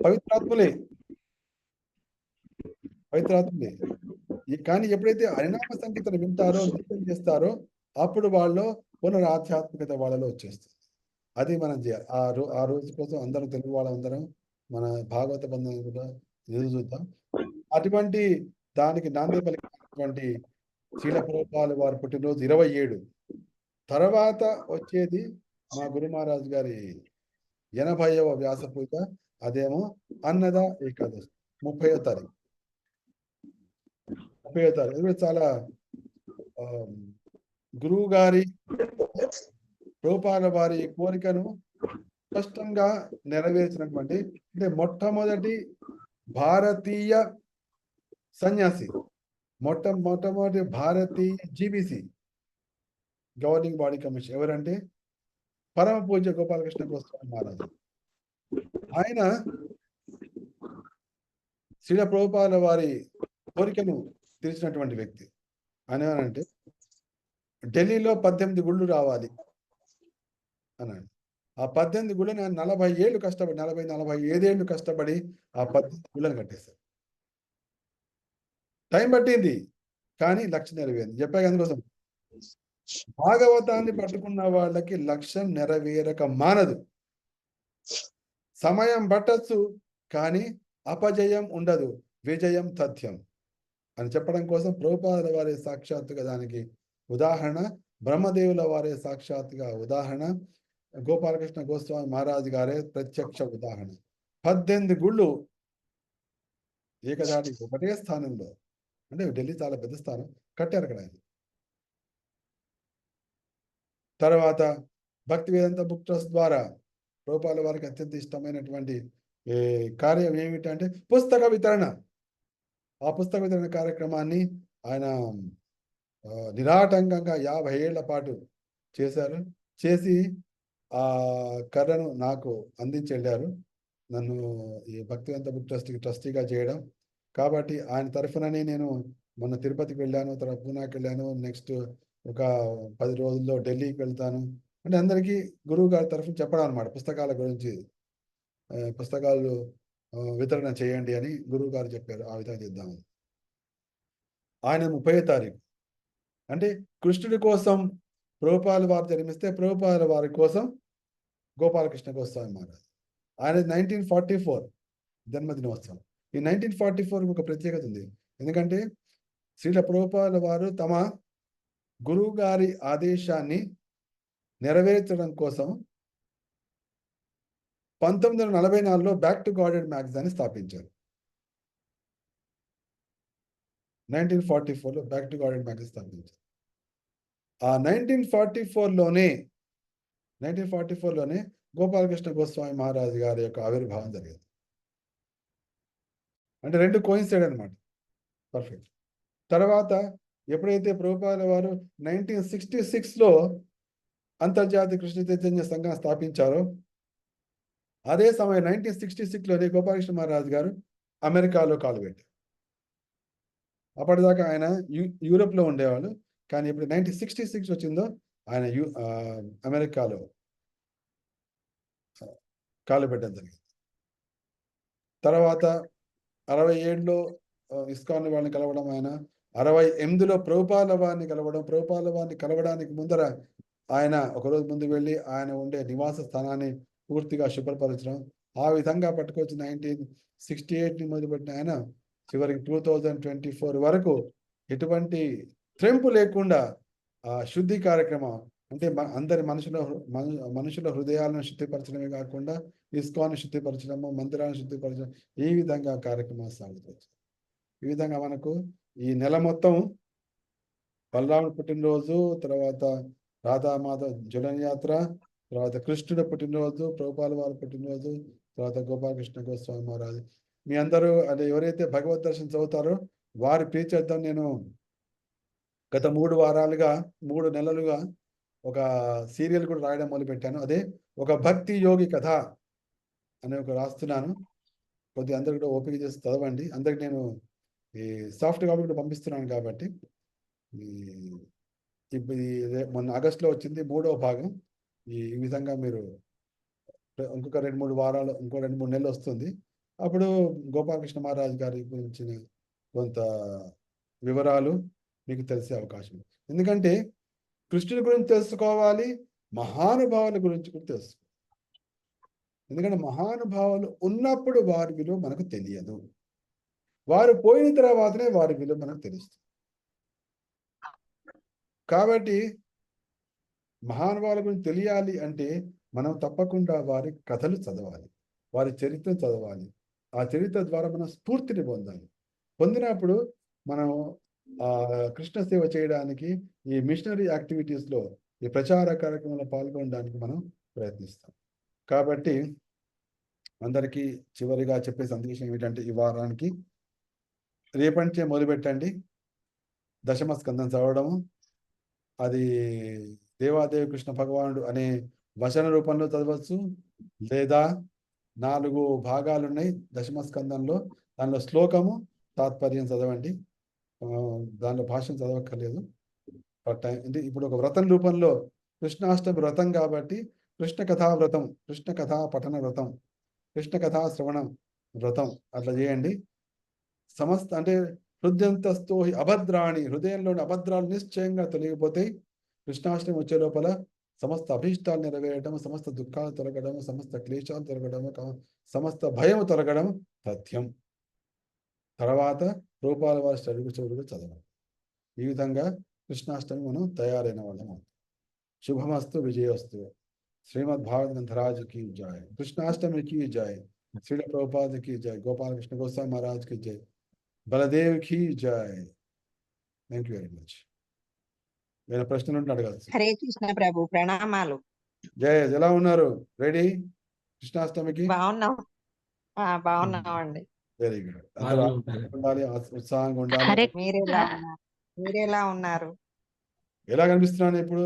పవిత్రాత్ములే. కానీ ఎప్పుడైతే హరినామ సంకీర్తన వింటారో, నృత్యం చేస్తారో, అప్పుడు వాళ్ళు ఆధ్యాత్మికత వాళ్ళలో వచ్చేస్తుంది. అది మనం చేయాలి. ఆ రోజు కోసం అందరం, తెలుగు వాళ్ళందరం మన భాగవత బంధం కూడా ఎదురు చూద్దాం. అటువంటి దానికి నాంది పలికినటువంటి శ్రీల ప్రభుపాదుల వారి పుట్టినరోజు 27. తర్వాత వచ్చేది మా గురు మహారాజ్ గారి 80వ వ్యాస పూజ. అదేమో అన్నద ఏకాదశి 30వ తారీఖు. ఇది చాలా గురువు గారి, ప్రభుపాదుల వారి కోరికను స్పష్టంగా నెరవేర్చినటువంటి, అంటే మొట్టమొదటి భారతీయ సన్యాసి, మొట్టమొదటి భారతీయ జీబీసీ గవర్నింగ్ బాడీ కమిషన్ ఎవరంటే పరమ పూజ్య గోపాలకృష్ణ గోస్వామి మహారాజు. ఆయన శ్రీల ప్రభుపాదుల వారి కోరికను తీర్చినటువంటి వ్యక్తి. ఆయన అంటే ఢిల్లీలో 18 గుళ్ళు రావాలి అన్నాడు. ఆ 18 గుళ్ళని 40 ఏళ్ళు కష్టపడి, 45 ఏళ్ళు కష్టపడి ఆ 18 గుళ్ళని కట్టేశారు. టైం పట్టింది, కానీ లక్ష్యం నెరవేరింది. చెప్పాక అందుకోసం భాగవతాన్ని పట్టుకున్న వాళ్ళకి లక్ష్యం నెరవేరక మానదు. సమయం పట్టచ్చు, కానీ అపజయం ఉండదు, విజయం తథ్యం అని చెప్పడం కోసం ప్రభుపాదుల వారి సాక్షాత్తుగా దానికి ఉదాహరణ, బ్రహ్మదేవుల వారి సాక్షాత్తుగా ఉదాహరణ, గోపాలకృష్ణ గోస్వామి మహారాజు గారే ప్రత్యక్ష ఉదాహరణ. 18 గుళ్ళు ఏకదాటి ఒకటే స్థానంలో, అంటే ఢిల్లీ చాలా పెద్ద స్థానం, కట్టారు అక్కడ ఆయన. తర్వాత భక్తి వేదాంత బుక్ ట్రస్ట్ ద్వారా ప్రభుపాదుల వారికి అత్యంత ఇష్టమైనటువంటి కార్యం ఏమిటంటే పుస్తక వితరణ. ఆ పుస్తక వితరణ కార్యక్రమాన్ని ఆయన నిరాటంకంగా 50 ఏళ్ల పాటు చేశారు. చేసి ఆ కర్రను నాకు అందించి వెళ్ళారు. నన్ను ఈ భక్తివేదాంత బుక్ ట్రస్టీగా చేయడం. కాబట్టి ఆయన తరఫునని నేను మొన్న తిరుపతికి వెళ్ళాను, తర్వాత పూనాకి వెళ్ళాను, నెక్స్ట్ ఒక 10 రోజుల్లో ఢిల్లీకి వెళ్తాను. అంటే అందరికీ గురువు గారి తరఫున చెప్పడం అనమాట, పుస్తకాల గురించి పుస్తకాలు వితరణ చేయండి అని గురువు గారు చెప్పారు. ఆ విధంగా చేద్దామని. ఆయన 30వ తారీఖు అంటే కృష్ణుడి కోసం ప్రభుపాదుల వారు జన్మిస్తే ప్రభుపాదుల వారి కోసం గోపాలకృష్ణ గోస్వామి మహారాజ్. ఆయన 1944 జన్మదినోత్సవం. ఈ 1944 ఒక ప్రత్యేకత ఉంది. ఎందుకంటే శ్రీల ప్రభుపాదుల వారు తమ గురువు గారి ఆదేశాన్ని నెరవేర్చడం కోసం 1944లో బ్యాక్ టు గాడెడ్ మ్యాగజైన్ స్థాపించారు. 1944లో బ్యాక్ టు గాడెడ్ మ్యాగజైన్ స్థాపించారు. ఆ 1944లోనే గోపాలకృష్ణ గోస్వామి మహారాజ్ గారి యొక్క ఆవిర్భావం జరిగింది. అంటే రెండు కోయిన్సైడ్ అనమాట. పర్ఫెక్ట్. తర్వాత ఎప్పుడైతే ప్రభుపాదుల వారు 1966లో అంతర్జాతీయ కృష్ణ చైతన్య సంఘం స్థాపించారో అదే సమయం 1966లోనే గోపాలకృష్ణ మహారాజ్ గారు అమెరికాలో కాలుపెట్టారు. అప్పటిదాకా ఆయన యూరోప్లో ఉండేవాళ్ళు. కానీ ఇప్పుడు 1966 వచ్చిందో ఆయన అమెరికాలో కాలు పెట్టడం జరిగింది. తర్వాత 67లో ఇస్కాన్ వాళ్ళని కలవడం, ఆయన 68లో ప్రభుపాదుల వారిని కలవడం. ప్రభుపాదుల వారిని కలవడానికి ముందర ఆయన ఒకరోజు ముందు వెళ్ళి ఆయన ఉండే నివాస స్థానాన్ని పూర్తిగా శుభ్రపరచడం. ఆ విధంగా పట్టుకొచ్చి 1968 మొదలుపెట్టిన ఆయన చివరికి 2024 వరకు ఎటువంటి త్రెంపు లేకుండా శుద్ధి కార్యక్రమం, అంటే అందరి మనుషుల హృదయాలను శుద్ధిపరచడమే కాకుండా ఇస్కాన్ శుద్ధిపరచడము, మందిరాలను శుద్ధిపరచడం, ఈ విధంగా కార్యక్రమాలు సాగుతుంది. ఈ విధంగా మనకు ఈ నెల మొత్తం బలరాముడి పుట్టినరోజు, తర్వాత రాధామాధ జులన్ యాత్ర, తర్వాత కృష్ణుడి పుట్టినరోజు, ప్రభుపాదుల వారి పుట్టినరోజు, తర్వాత గోపాలకృష్ణ గోస్వామి మహారాజ్. మీ అందరూ అంటే ఎవరైతే భగవద్ దర్శనం చదువుతారో వారి ప్రీత్యర్థం నేను గత 3 నెలలుగా ఒక సీరియల్ కూడా రాయడం మొదలుపెట్టాను. అదే ఒక భక్తి యోగి కథ అని ఒక రాస్తున్నాను. కొద్దిగా అందరు కూడా ఓపిక చేసి చదవండి. అందరికి నేను ఈ సాఫ్ట్ కాపీ కూడా పంపిస్తున్నాను. కాబట్టి మొన్న ఆగస్టులో వచ్చింది 3వ భాగం. ఈ విధంగా మీరు ఇంకొక 2-3 వారాలు, ఇంకో 2-3 నెలలు వస్తుంది. అప్పుడు గోపాలకృష్ణ మహారాజ్ గారి గురించిన కొంత వివరాలు మీకు తెలిసే అవకాశం ఉంది. ఎందుకంటే కృష్ణుడి గురించి తెలుసుకోవాలి, మహానుభావుల గురించి కూడా తెలుసుకోవాలి. ఎందుకంటే మహానుభావులు ఉన్నప్పుడు వారి విలువ మనకు తెలియదు, వారు పోయిన తర్వాతనే వారి విలువ మనకు తెలుస్తుంది. కాబట్టి మహానుభావుల గురించి తెలియాలి అంటే మనం తప్పకుండా వారి కథలు చదవాలి, వారి చరిత్ర చదవాలి. ఆ చరిత్ర ద్వారా మనం స్ఫూర్తిని పొందాలి. పొందినప్పుడు మనం కృష్ణ సేవ చేయడానికి, ఈ మిషనరీ యాక్టివిటీస్లో, ఈ ప్రచార కార్యక్రమంలో పాల్గొనడానికి మనం ప్రయత్నిస్తాం. కాబట్టి అందరికీ చివరిగా చెప్పే సందేశం ఏమిటంటే, ఈ వారానికి రేపటి నుంచే మొదలుపెట్టండి దశమ స్కందం చదవడము. అది దేవాదేవి కృష్ణ భగవానుడు అనే వచన రూపంలో చదవచ్చు, లేదా 4 భాగాలు ఉన్నాయి దశమ స్కందంలో. దానిలో శ్లోకము, తాత్పర్యం చదవండి. దానిలో భాష్యం చదవక్కర్లేదు. అంటే ఇప్పుడు ఒక వ్రతం రూపంలో కృష్ణాష్టమి వ్రతం కాబట్టి కృష్ణ కథా వ్రతం, కృష్ణ కథా పఠన వ్రతం, కృష్ణ కథా శ్రవణం వ్రతం అట్లా చేయండి. సమస్త అంటే హృదయంతస్థో అభద్రాణి, హృదయంలోని అభద్రాలు నిశ్చయంగా తొలగిపోతాయి. కృష్ణాష్టమి వచ్చే లోపల సమస్త అభీష్టాలు నెరవేరడం, సమస్త దుఃఖాలు తొలగడం, సమస్త క్లేశాలు తొలగడం, సమస్త భయం తొలగడం తథ్యం. తర్వాత రూపాల వారి చదువుకు చదవడం. ఈ విధంగా కృష్ణాష్టమి మనం తయారైన వాళ్ళం. శుభమస్తు, విజయస్తు. శ్రీమద్ భాగవత గ్రంథరాజ్ की जय, कृष्णाष्टमी की जय, श्रील प्रभुपाद की जय, गोपालकृष्ण गोस्वामी महाराज की जय, बलदेव की जय. Thank you very much. ఏమైనా ప్రశ్నలు ఉంటే అడగచ్చు.
హరే కృష్ణ ప్రభు, ప్రణామాలు.
జయ, ఎలా ఉన్నారు? రెడీ కృష్ణాష్టమికి?
బాగున్నామండి.
Very good. అందరూ ఉండాలి, ఉత్సాహంగా ఉండాలి.
మీరెలా ఉన్నారు?
ఎలా కనిపిస్తున్నాను ఇప్పుడు?